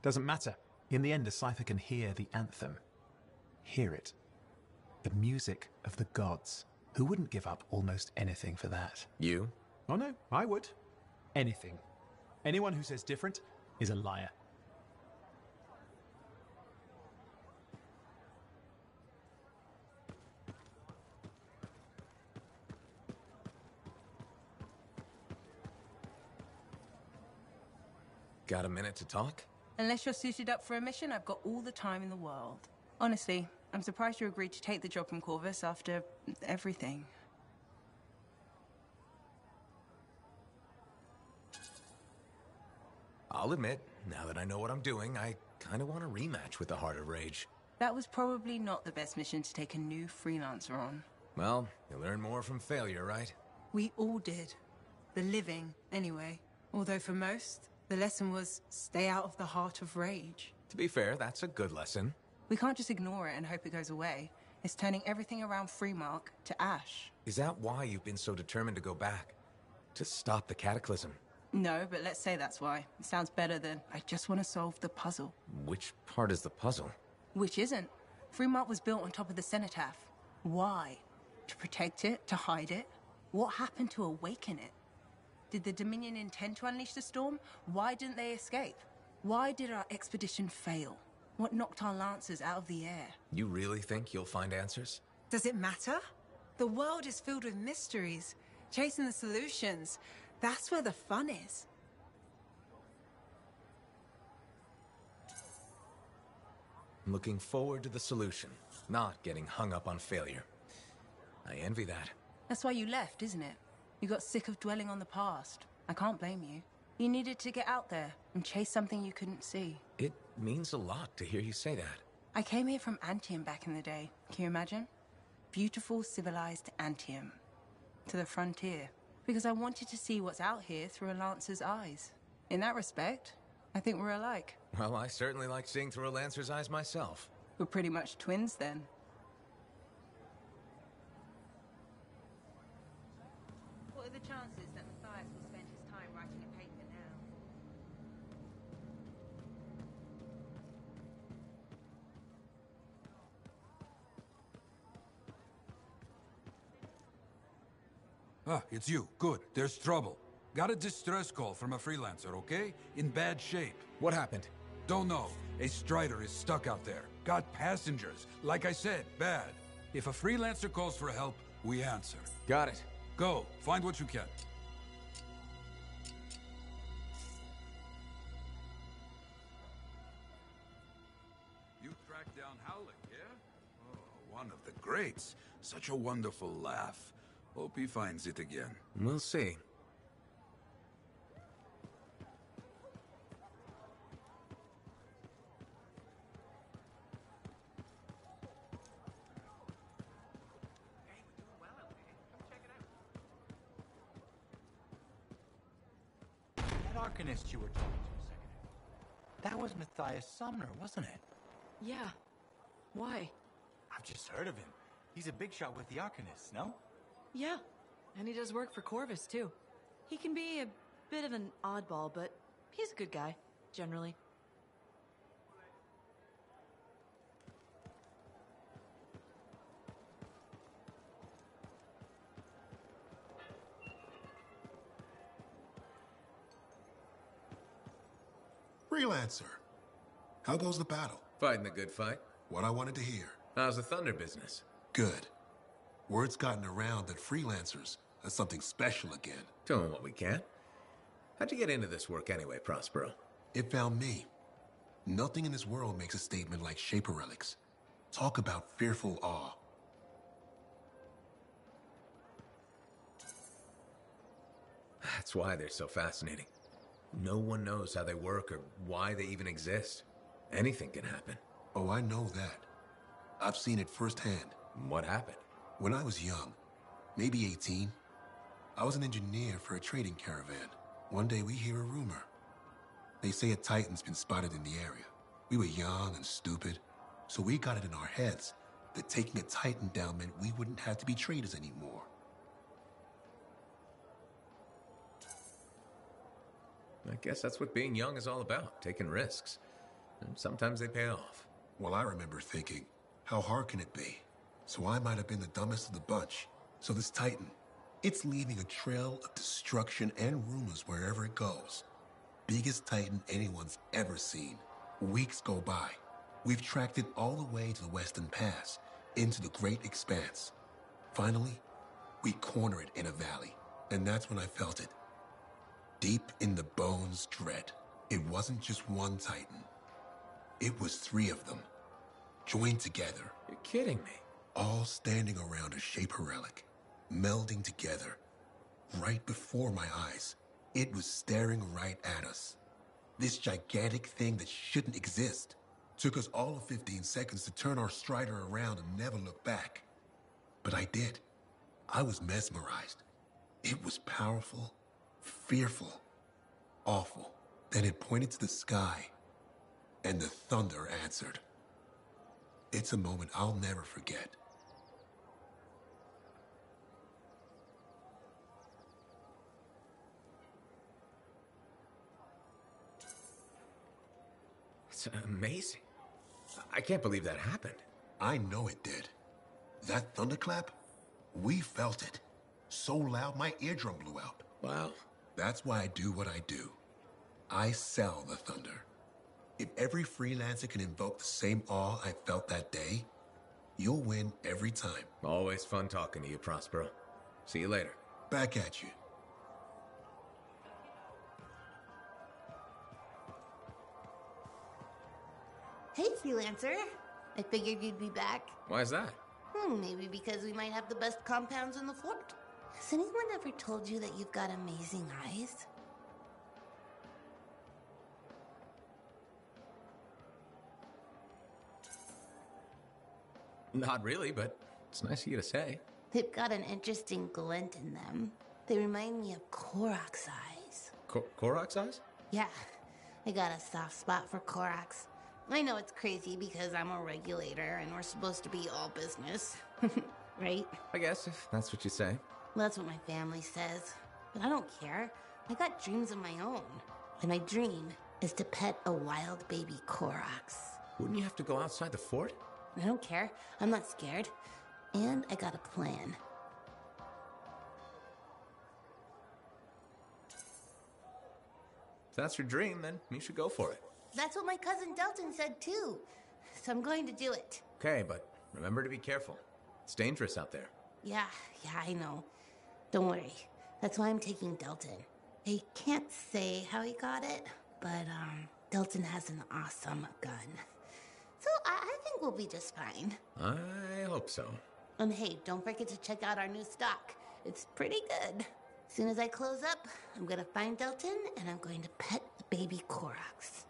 Doesn't matter. In the end, a cipher can hear the anthem. Hear it. The music of the gods. Who wouldn't give up almost anything for that? You? Oh no, I would. Anything. Anyone who says different is a liar. Got a minute to talk? Unless you're suited up for a mission, I've got all the time in the world. Honestly, I'm surprised you agreed to take the job from Corvus after everything. I'll admit, now that I know what I'm doing, I kind of want a rematch with the Heart of Rage. That was probably not the best mission to take a new freelancer on. Well, you learn more from failure, right? We all did. The living, anyway. Although for most, the lesson was stay out of the Heart of Rage. To be fair, that's a good lesson. We can't just ignore it and hope it goes away. It's turning everything around Freemark to ash. Is that why you've been so determined to go back? To stop the cataclysm? No, but let's say that's why. It sounds better than, I just want to solve the puzzle. Which part is the puzzle? Which isn't. Freemark was built on top of the cenotaph. Why? To protect it? To hide it? What happened to awaken it? Did the Dominion intend to unleash the storm? Why didn't they escape? Why did our expedition fail? What knocked our lancers out of the air? You really think you'll find answers? Does it matter? The world is filled with mysteries. Chasing the solutions. That's where the fun is. I'm looking forward to the solution, not getting hung up on failure. I envy that. That's why you left, isn't it? You got sick of dwelling on the past. I can't blame you. You needed to get out there and chase something you couldn't see. It means a lot to hear you say that. I came here from Antium back in the day. Can you imagine? Beautiful, civilized Antium. To the frontier. Because I wanted to see what's out here through a Lancer's eyes. In that respect, I think we're alike. Well, I certainly like seeing through a Lancer's eyes myself. We're pretty much twins then. What are the chances that Matthias will spend his time writing a paper now? Ah, it's you. Good. There's trouble. Got a distress call from a freelancer, okay? In bad shape. What happened? Don't know. A Strider is stuck out there. Got passengers. Like I said, bad. If a freelancer calls for help, we answer. Got it. Go. Find what you can. You tracked down Howling, yeah? Oh, one of the greats. Such a wonderful laugh. Hope he finds it again. We'll see. That Arcanist you were talking to a second ago. That was Matthias Sumner, wasn't it? Yeah. Why? I've just heard of him. He's a big shot with the Arcanists, no? Yeah. And he does work for Corvus, too. He can be a bit of an oddball, but he's a good guy, generally. Freelancer. How goes the battle? Fighting the good fight. What I wanted to hear. How's the Thunder business? Good. Word's gotten around that freelancers are something special again. Doing what we can. How'd you get into this work anyway, Prospero? It found me. Nothing in this world makes a statement like Shaper relics. Talk about fearful awe. That's why they're so fascinating. No one knows how they work or why they even exist. Anything can happen. Oh, I know that. I've seen it firsthand. What happened? When I was young, maybe 18, I was an engineer for a trading caravan. One day we hear a rumor. They say a Titan's been spotted in the area. We were young and stupid, so we got it in our heads that taking a Titan down meant we wouldn't have to be traders anymore. I guess that's what being young is all about, taking risks. And sometimes they pay off. Well, I remember thinking, how hard can it be? So I might have been the dumbest of the bunch. So this Titan, it's leaving a trail of destruction and rumors wherever it goes. Biggest Titan anyone's ever seen. Weeks go by. We've tracked it all the way to the Western Pass, into the Great Expanse. Finally, we corner it in a valley, and that's when I felt it. Deep in the bones dread. It wasn't just one Titan. It was 3 of them, joined together. You're kidding me. All standing around a Shaper relic, melding together, right before my eyes. It was staring right at us. This gigantic thing that shouldn't exist. Took us all of 15 seconds to turn our Strider around and never look back. But I did. I was mesmerized. It was powerful, fearful, awful. Then it pointed to the sky, and the thunder answered. It's a moment I'll never forget. It's amazing. I can't believe that happened. I know it did. That thunderclap, we felt it. So loud my eardrum blew out. Wow. That's why I do what I do. I sell the thunder. If every freelancer can invoke the same awe I felt that day, you'll win every time. Always fun talking to you, Prospero. See you later. Back at you. Hey, freelancer. I figured you'd be back. Why is that? Maybe because we might have the best compounds in the fort. Has anyone ever told you that you've got amazing eyes? Not really, but it's nice of you to say. They've got an interesting glint in them. They remind me of Korok's eyes. Korok's eyes? Yeah, I got a soft spot for Korok's. I know it's crazy because I'm a regulator and we're supposed to be all business. Right? I guess, if that's what you say. Well, that's what my family says. But I don't care. I got dreams of my own. And my dream is to pet a wild baby Korok's. Wouldn't you have to go outside the fort? I don't care. I'm not scared. And I got a plan. If that's your dream, then you should go for it. That's what my cousin Delton said too. So I'm going to do it. Okay, but remember to be careful. It's dangerous out there. Yeah, I know. Don't worry. That's why I'm taking Delton. I can't say how he got it, but Delton has an awesome gun. So I think we'll be just fine. I hope so. And hey, don't forget to check out our new stock. It's pretty good. As soon as I close up, I'm gonna find Delton and I'm going to pet the baby Korok's.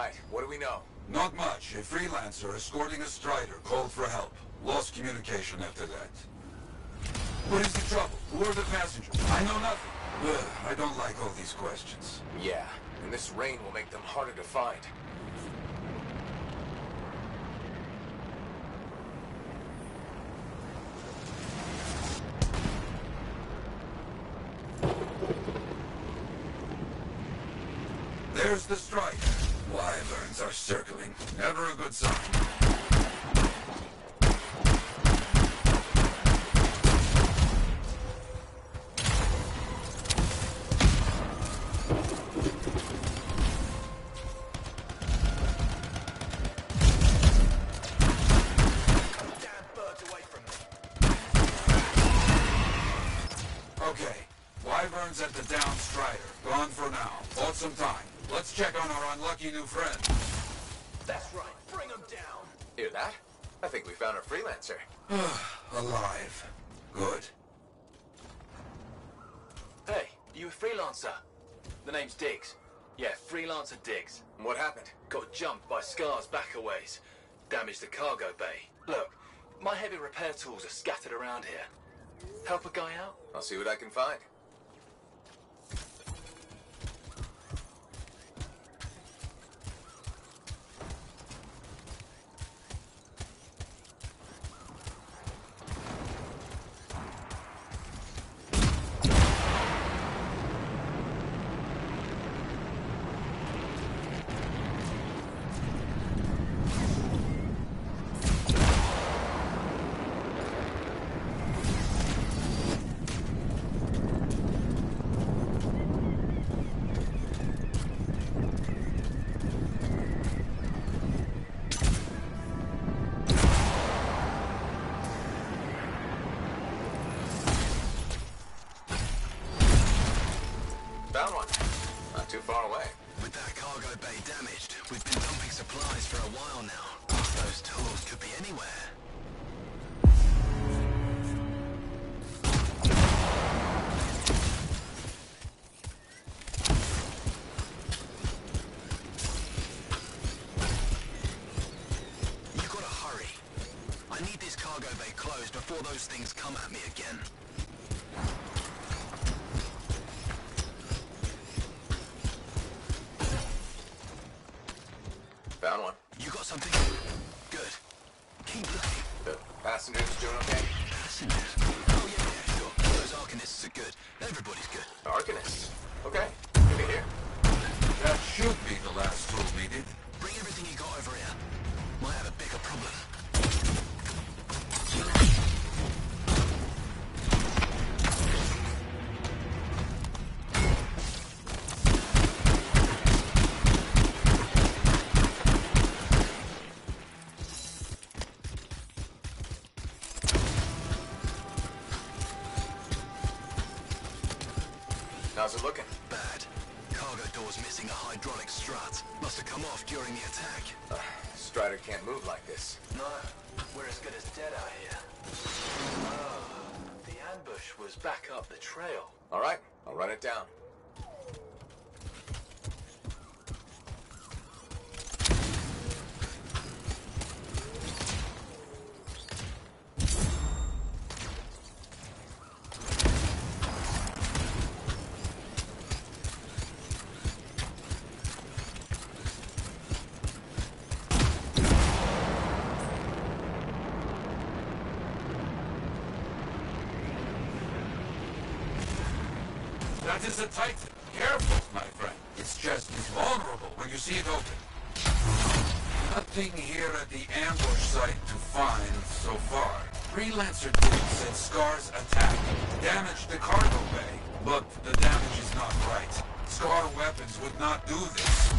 right, what do we know? Not much. A freelancer escorting a strider called for help. Lost communication after that. What is the trouble? Who are the passengers? I know nothing. Ugh, I don't like all these questions. Yeah, and this rain will make them harder to find. There's the strider. Wyverns are circling. Never a good sign. Okay. Wyverns at the down strider. Gone for now. Bought some time. Let's check on our unlucky new friend. That's right. Bring him down. Hear that? I think we found our freelancer. Alive. Good. Hey, you a freelancer? The name's Diggs. Yeah, freelancer Diggs. What happened? Got jumped by Scar's back a ways. Damaged the cargo bay. Look, my heavy repair tools are scattered around here. Help a guy out? I'll see what I can find. Found one. Not too far away. With that cargo bay damaged, we've been dumping supplies for a while now. Those tools could be anywhere. You gotta hurry. I need this cargo bay closed before those things come at me again. Found one. You got something? Good. Keep looking. The passengers doing okay? Passengers? Oh, yeah, sure. Those Arcanists are good. Everybody's good. Arcanists? Okay. Good to hear. That should be the last tool needed. Bring everything you got over here. Might have a bigger problem. How's it looking? Bad. Cargo door's missing a hydraulic strut. Must have come off during the attack. Strider can't move like this. No, we're as good as dead out here. The ambush was back up the trail. All right, I'll run it down. That is a Titan. Careful, my friend. Its chest is vulnerable when you see it open. Nothing here at the ambush site to find so far. Freelancer Diggs said Scar's attack damaged the cargo bay, but the damage is not right. Scar weapons would not do this.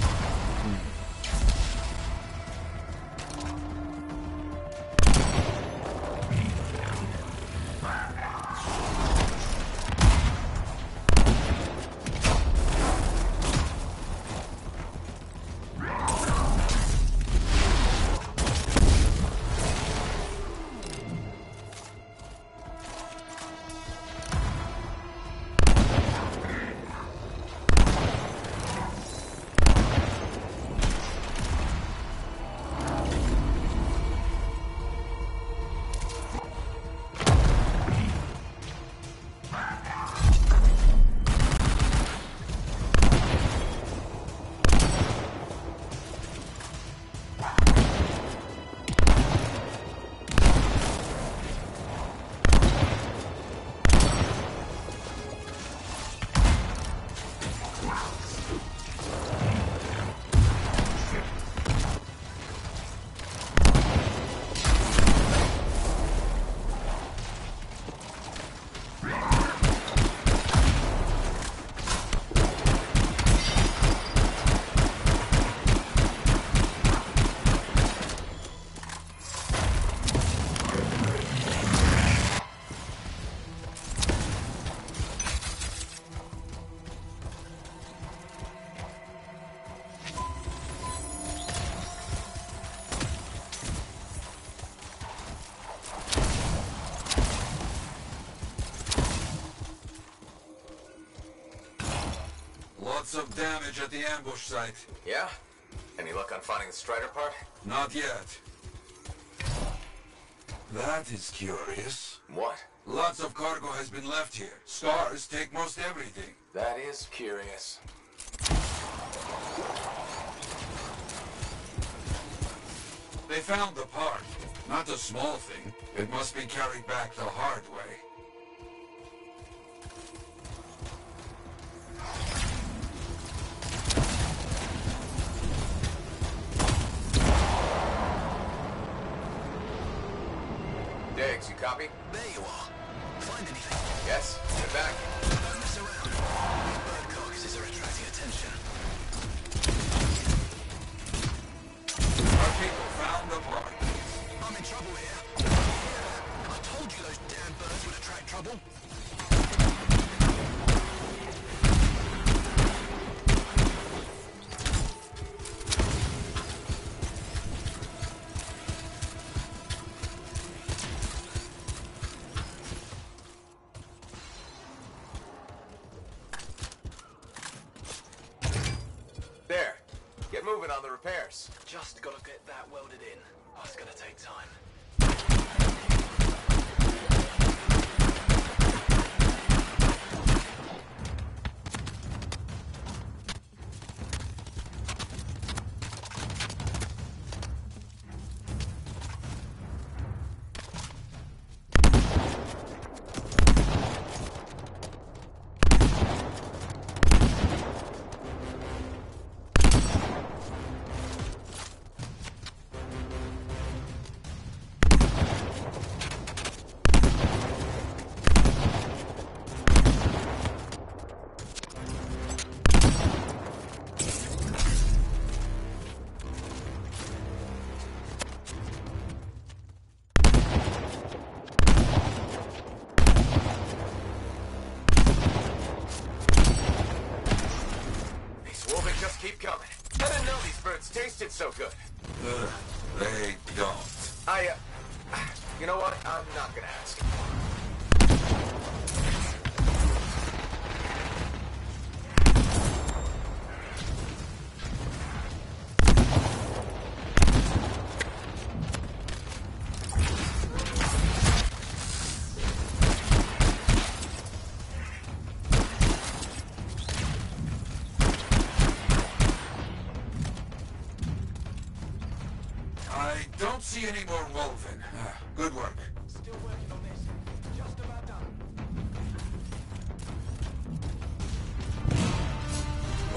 damage at the ambush site. Yeah? Any luck on finding the Strider part? Not yet. That is curious. What? Lots of cargo has been left here. Scars take most everything. That is curious. They found the part. Not a small thing. It must be carried back the hard way. Diggs, you copy? There you are. Find anything? Yes, get back. Don't mess around. Bird carcasses are attracting attention. Our people found the part. I'm in trouble here. I told you those damn birds would attract trouble. There. Get moving on the repairs. Just gotta get that welded in. Oh, it's gonna take time. Keep coming. I didn't know these birds tasted so good. They don't. You know what? I'm not gonna ask. I don't see any more Wolven. Good work. Still working on this. Just about done.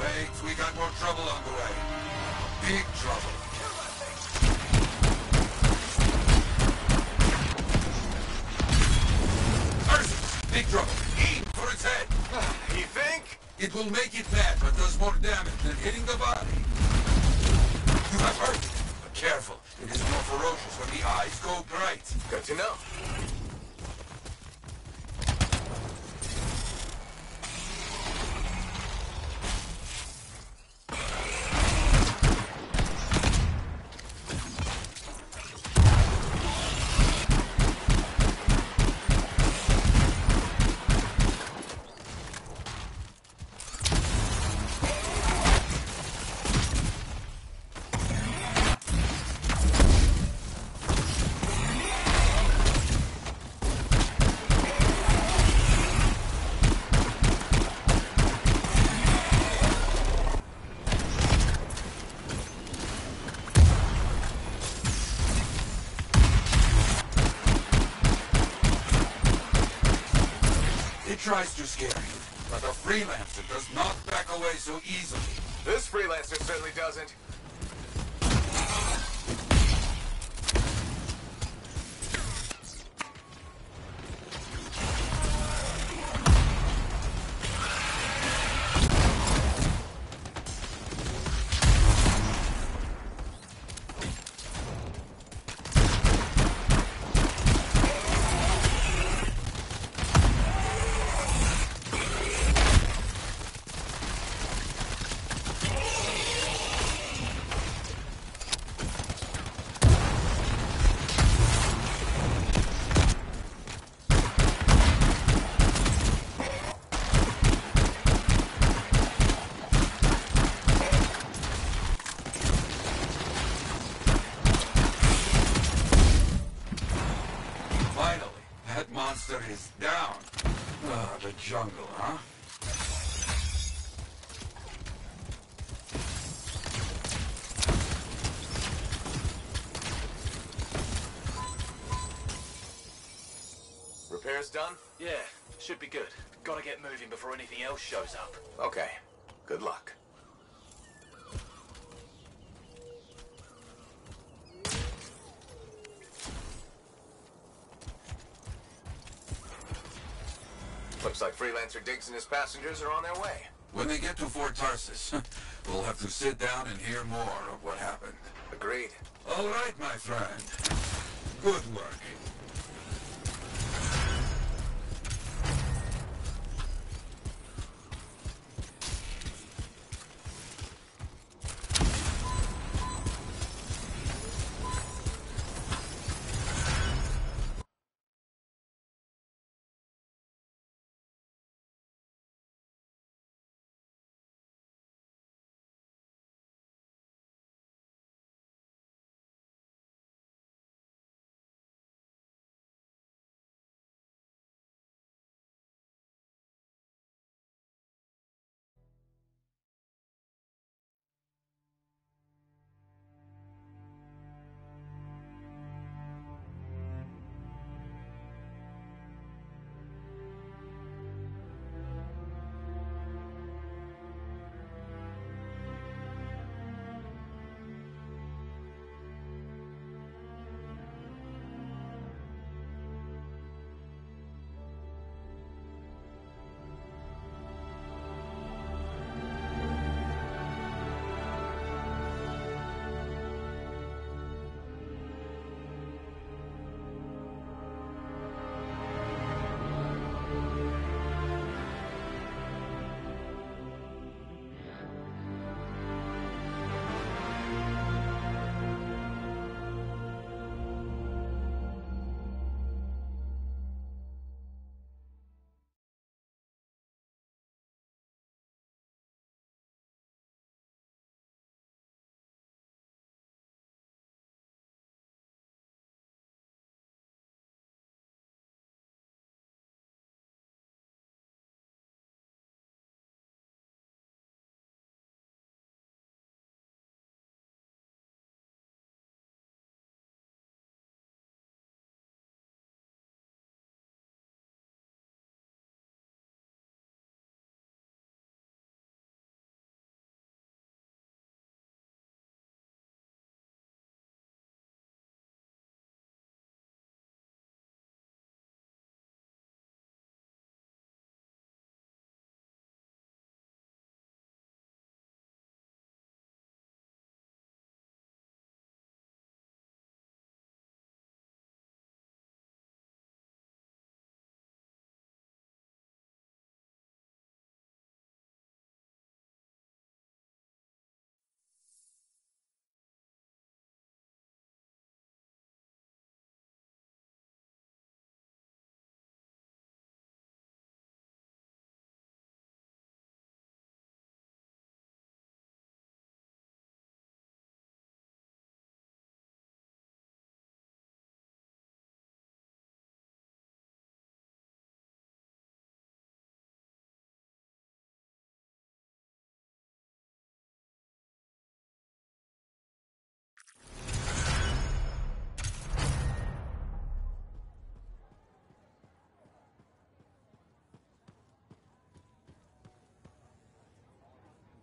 Wait, we got more trouble on the way. Big trouble. Ursus! Big trouble. Aim for its head. You think? It will make it mad, but does more damage than hitting the body. You have heard it. But careful. It is more ferocious when the eyes go bright. Good to know. Tries to scare you, but a freelancer does not back away so easily. This freelancer certainly doesn't. monster is down. Ah, the jungle, huh? Repairs done? Yeah, should be good. Gotta get moving before anything else shows up. Okay. Good luck. Looks like Freelancer Diggs and his passengers are on their way. When they get to Fort Tarsus, we'll have to sit down and hear more of what happened. Agreed. All right, my friend. Good work.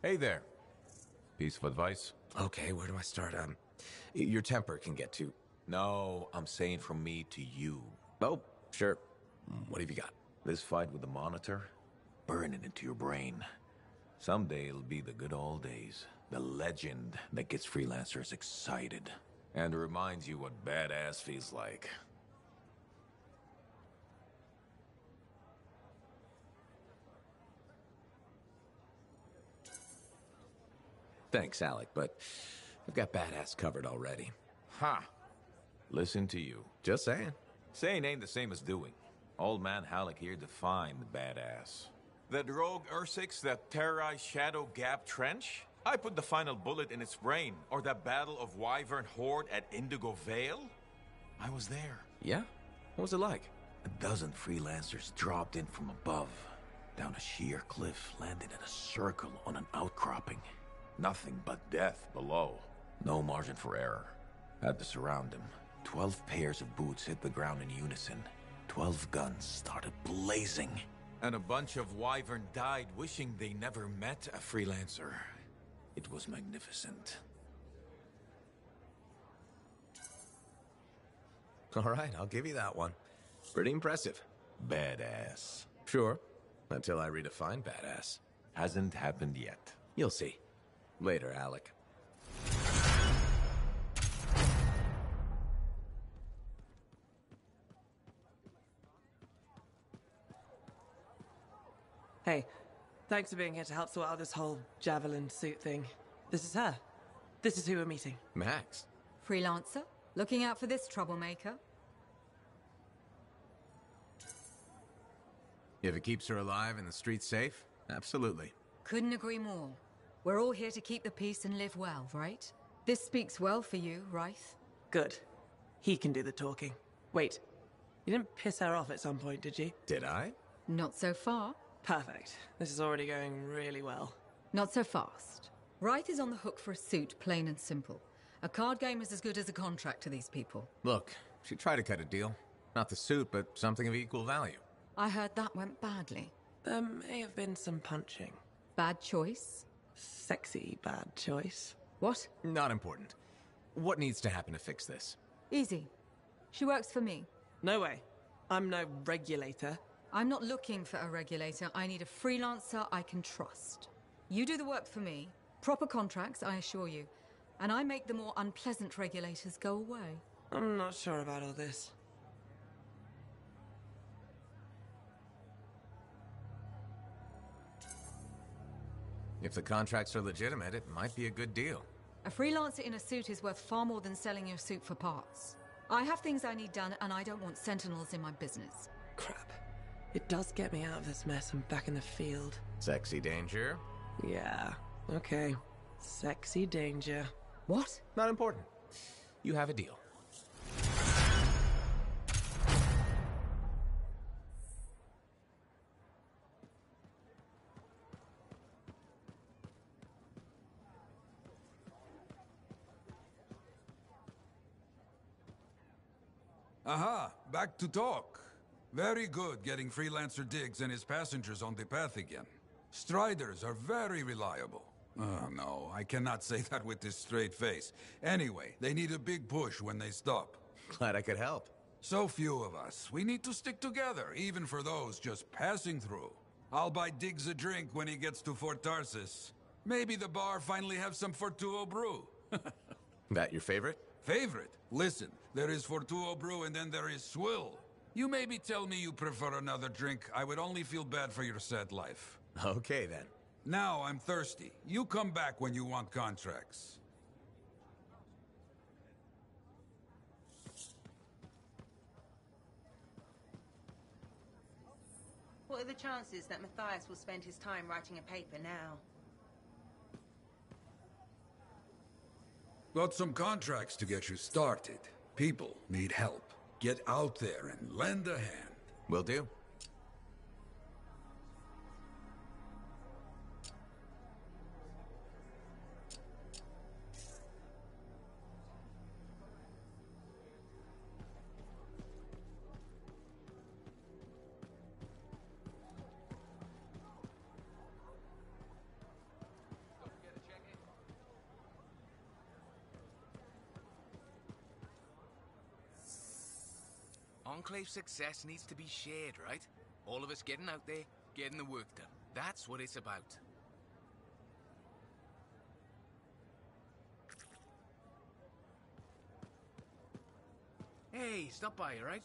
Hey there. Piece of advice? Okay, where do I start? Your temper can get too... No, I'm saying from me to you. Oh, sure. What have you got? This fight with the Monitor, burn it into your brain. Someday it'll be the good old days. The legend that gets freelancers excited. And reminds you what badass feels like. Thanks, Alec, but I've got badass covered already. Ha! Listen to you. Just saying. Saying ain't the same as doing. Old man Halleck here defined the badass. That rogue Ursix that terrorized Shadow Gap Trench? I put the final bullet in its brain. Or that battle of Wyvern Horde at Indigo Vale? I was there. Yeah? What was it like? A dozen freelancers dropped in from above, down a sheer cliff, landed in a circle on an outcropping. Nothing but death below. No margin for error. Had to surround them. 12 pairs of boots hit the ground in unison. 12 guns started blazing. And a bunch of wyvern died wishing they never met a freelancer. It was magnificent. All right, I'll give you that one. Pretty impressive. Badass. Sure. Until I redefine badass. Hasn't happened yet. You'll see. Later, Alec. Hey, thanks for being here to help sort out this whole javelin suit thing. This is her. This is who we're meeting. Max. Freelancer? Looking out for this troublemaker? If it keeps her alive and the streets safe, absolutely. Couldn't agree more. We're all here to keep the peace and live well, right? This speaks well for you, Ryth. Good. He can do the talking. Wait, you didn't piss her off at some point, did you? Did I? Not so far. Perfect. This is already going really well. Not so fast. Ryth is on the hook for a suit, plain and simple. A card game is as good as a contract to these people. Look, she tried to cut a deal. Not the suit, but something of equal value. I heard that went badly. There may have been some punching. Bad choice? Sexy bad choice. What? Not important. What needs to happen to fix this? Easy. She works for me. No way. I'm no regulator. I'm not looking for a regulator. I need a freelancer I can trust. You do the work for me. Proper contracts, I assure you. And I make the more unpleasant regulators go away. I'm not sure about all this. If the contracts are legitimate, it might be a good deal. A freelancer in a suit is worth far more than selling your suit for parts. I have things I need done, and I don't want sentinels in my business. Crap. It does get me out of this mess and back in the field. Sexy danger? Yeah, okay. Sexy danger. What? Not important. You have a deal. Aha, back to talk. Very good getting Freelancer Diggs and his passengers on the path again. Striders are very reliable. Oh, no, I cannot say that with this straight face. Anyway, they need a big push when they stop. Glad I could help. So few of us. We need to stick together, even for those just passing through. I'll buy Diggs a drink when he gets to Fort Tarsis. Maybe the bar finally have some Fortuo brew. That your favorite? Favorite? Listen, there is Fortuo brew and then there is swill. You maybe tell me you prefer another drink. I would only feel bad for your sad life. Okay, then. Now I'm thirsty. You come back when you want contracts. What are the chances that Matthias will spend his time writing a paper now? Got some contracts to get you started. People need help. Get out there and lend a hand. Will do. Enclave success needs to be shared, right? All of us getting out there, getting the work done. That's what it's about. Hey, stop by, alright?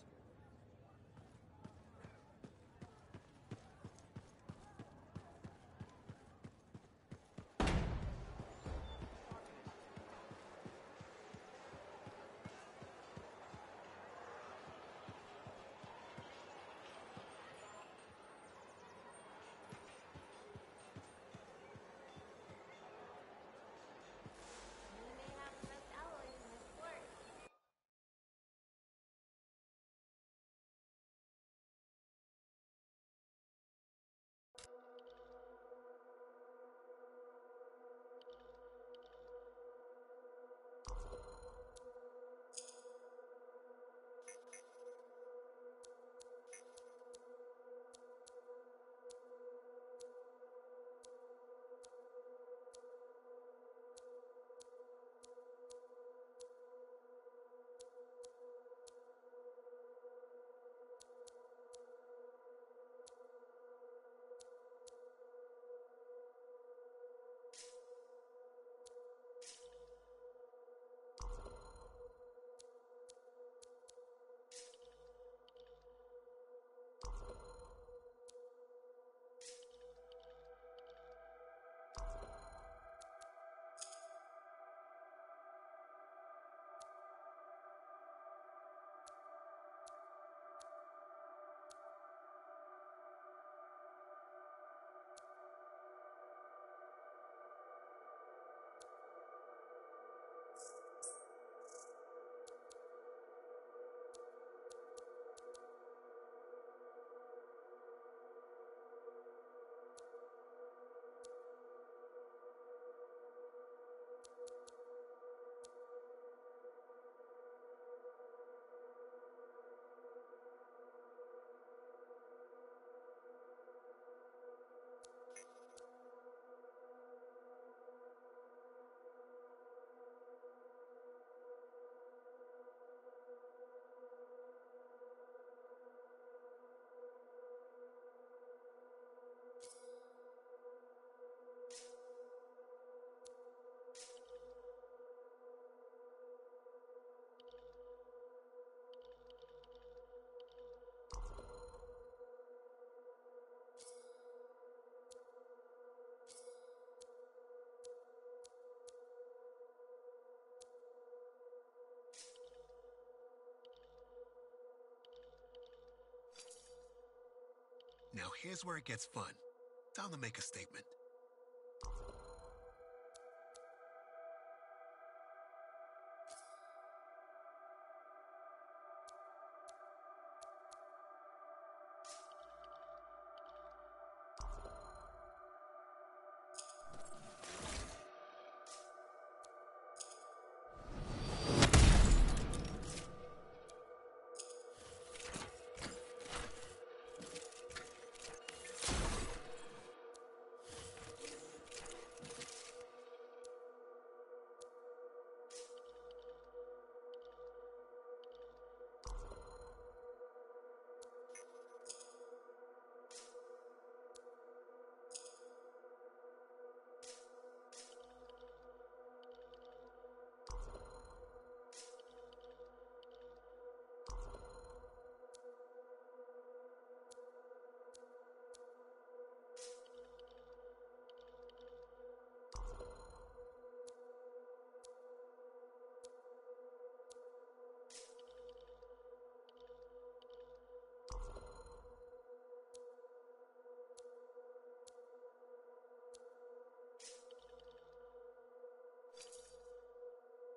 Now here's where it gets fun. Time to make a statement.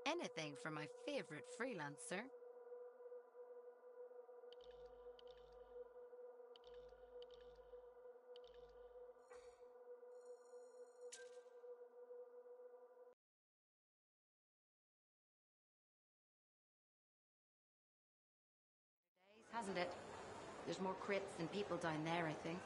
Anything for my favorite freelancer. Hasn't it? There's more crits than people down there, I think.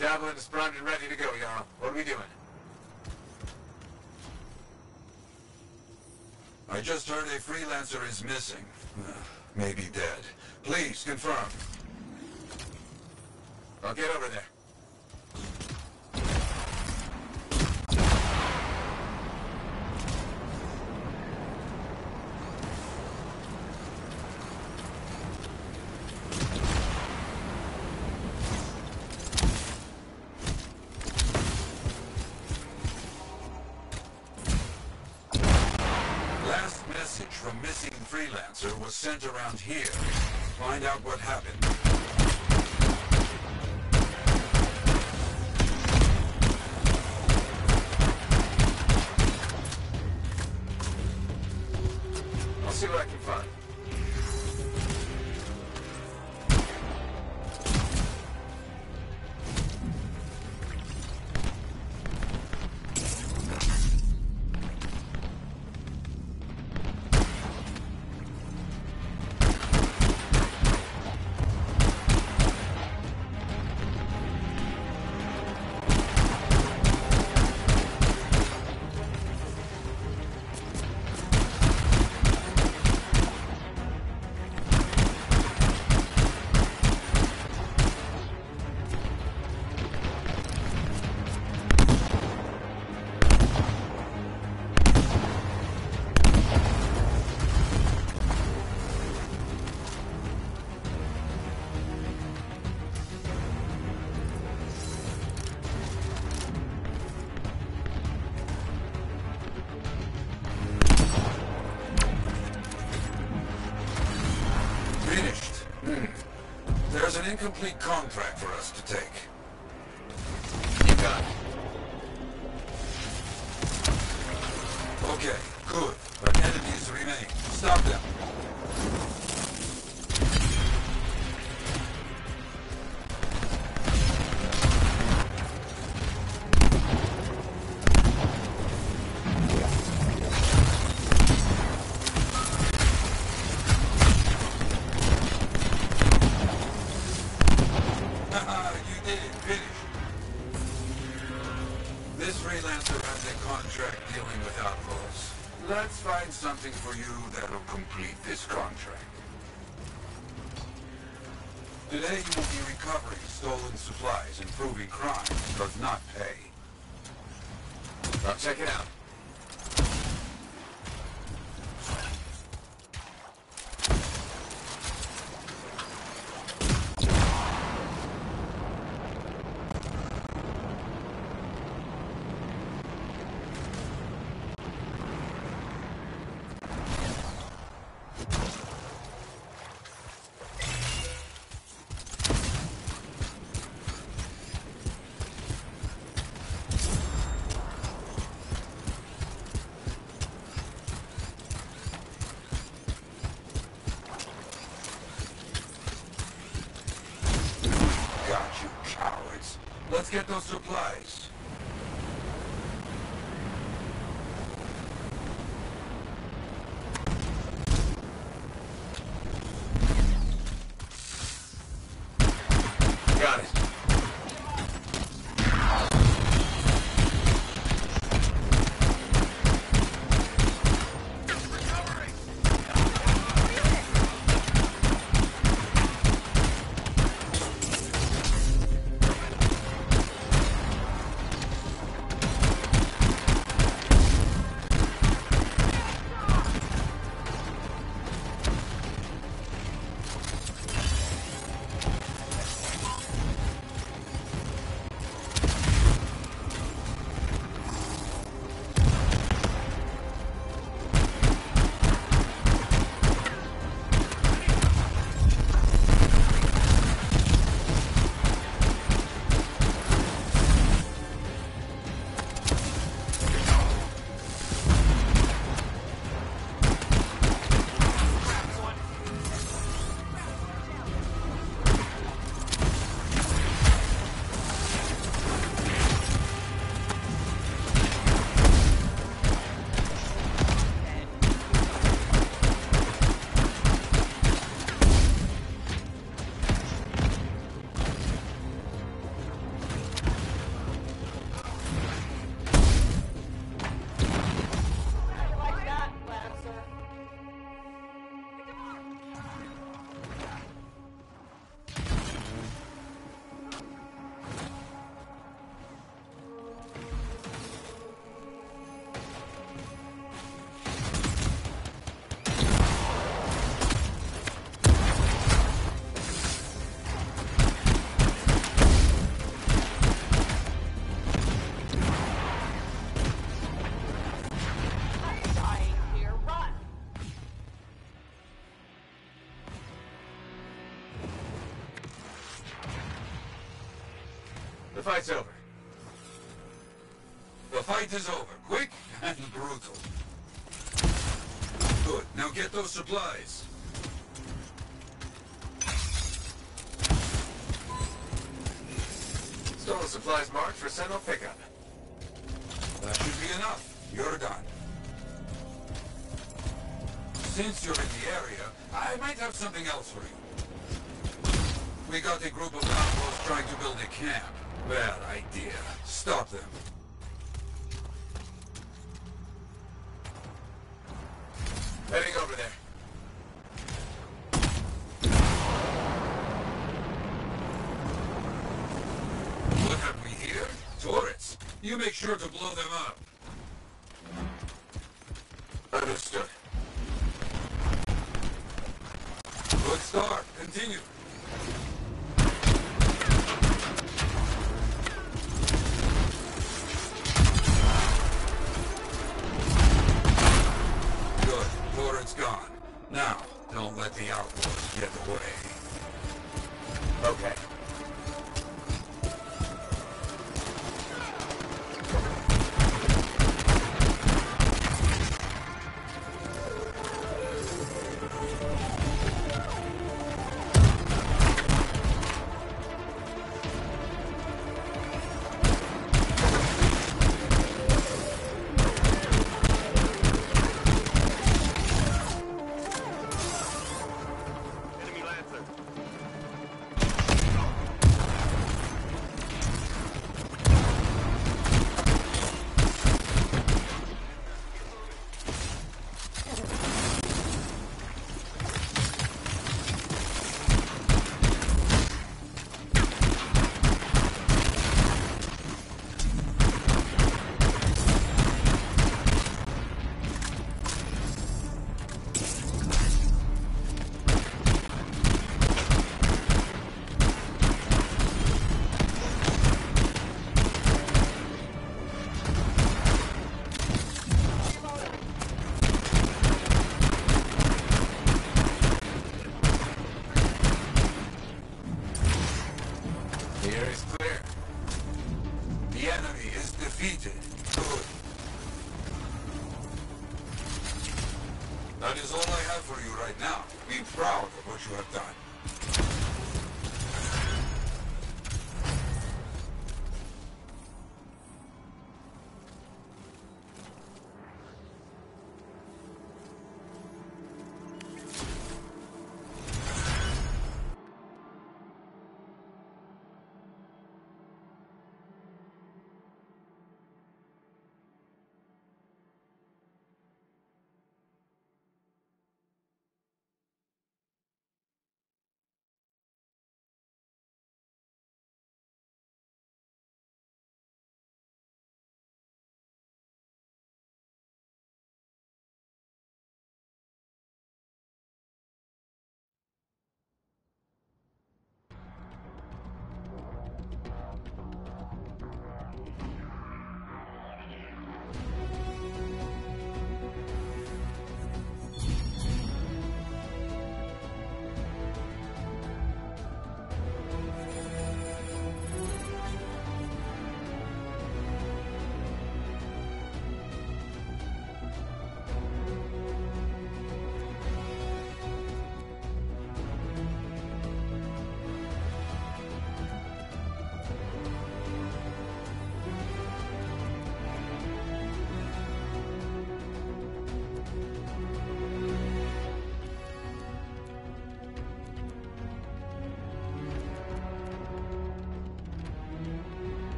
Javelin is primed and ready to go, Jarl. What are we doing? I just heard a freelancer is missing. Maybe dead. Please, confirm. I'll get over there. freelancer was sent around here. Find out what happened. I'll see what I can find. There's an incomplete contract for us to take. You got it. Okay, good. But enemies remain. Stop them. Let's find something for you that'll complete this contract. Today you will be recovering stolen supplies and proving crime does not pay. I'll check it out. Let's get those supplies. Got it. The fight's over. The fight is over. Quick and brutal. Good. Now get those supplies. Stolen supplies marked for Sentinel pickup. That should be enough. You're done. Since you're in the area, I might have something else for you. We got a group of outlaws trying to build a camp. Bad idea. Stop them. Heading over there. What have we here? Turrets. You make sure to blow them up. Understood. Good start. Continue. Good. Turret's gone. Now, don't let the outlaws get away. Okay. Here is clear. The enemy is defeated. Good. That is all I have for you right now. Be proud of what you have done.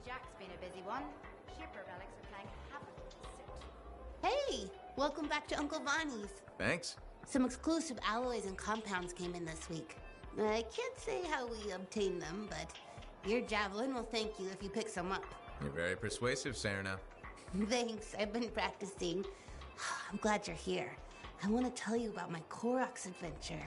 Jack's been a busy one. Shipper relics are playing havoc with the suit. Hey, welcome back to Uncle Vonnie's. Thanks. Some exclusive alloys and compounds came in this week. I can't say how we obtained them, but your javelin will thank you if you pick some up. You're very persuasive, Serena. Thanks, I've been practicing. I'm glad you're here. I want to tell you about my Koroks adventure.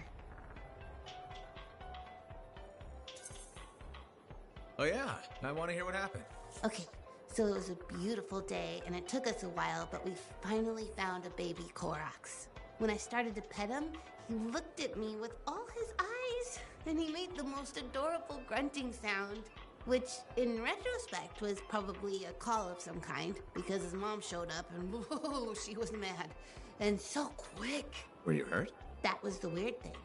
Oh yeah, I want to hear what happened. Okay, so it was a beautiful day, and it took us a while, but we finally found a baby Koroks. When I started to pet him, he looked at me with all his eyes, and he made the most adorable grunting sound, which, in retrospect, was probably a call of some kind, because his mom showed up, and whoa, she was mad. And so quick. Were you hurt? That was the weird thing.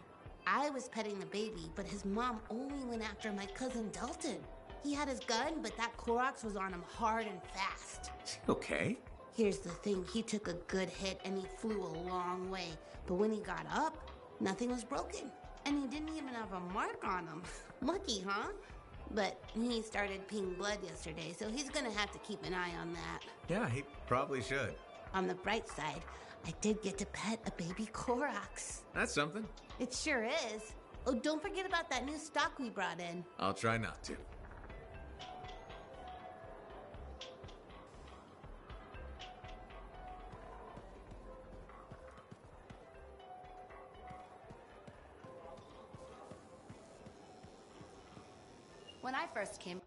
I was petting the baby, but his mom only went after my cousin Dalton. He had his gun, but that Koroks was on him hard and fast. Okay. Here's the thing, he took a good hit and he flew a long way. But when he got up, nothing was broken. And he didn't even have a mark on him. Lucky, huh? But he started peeing blood yesterday, so he's gonna have to keep an eye on that. Yeah, he probably should. On the bright side, I did get to pet a baby Koroks. That's something. It sure is. Oh, don't forget about that new stock we brought in. I'll try not to. When I first came...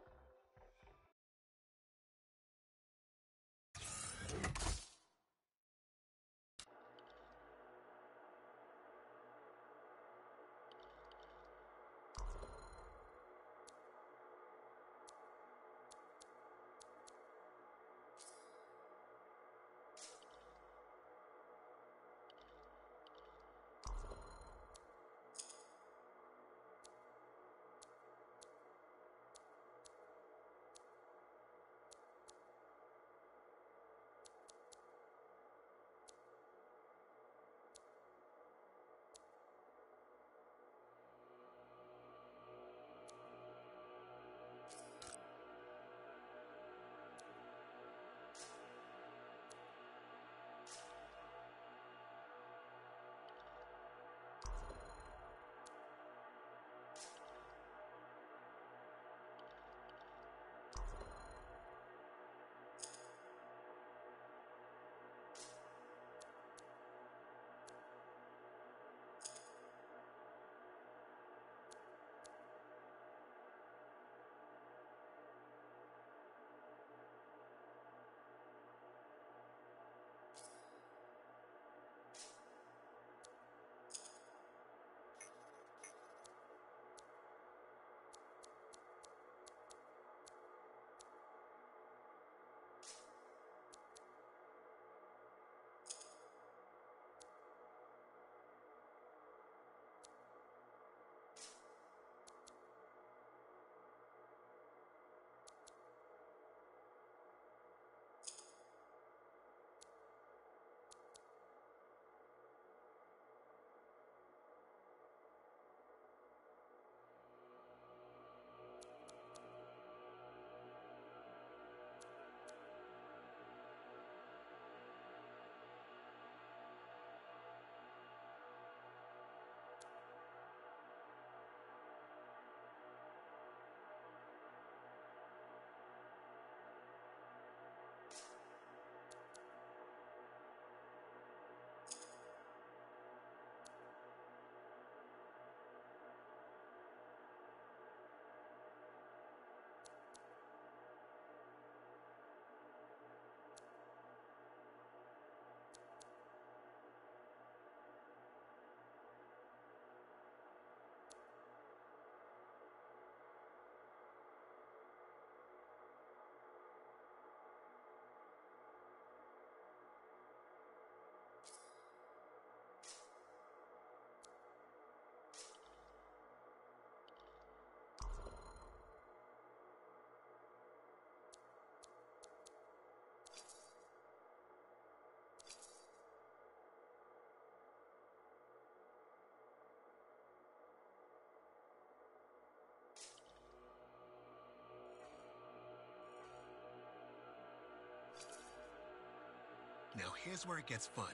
Now here's where it gets fun.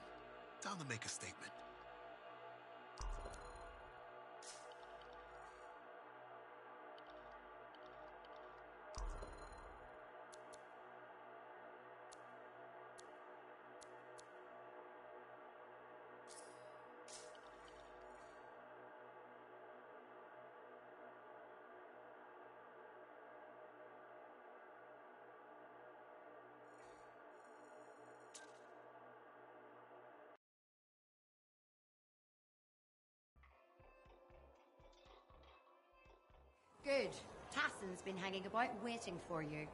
Time to make a statement. Good. Tassin's been hanging about waiting for you.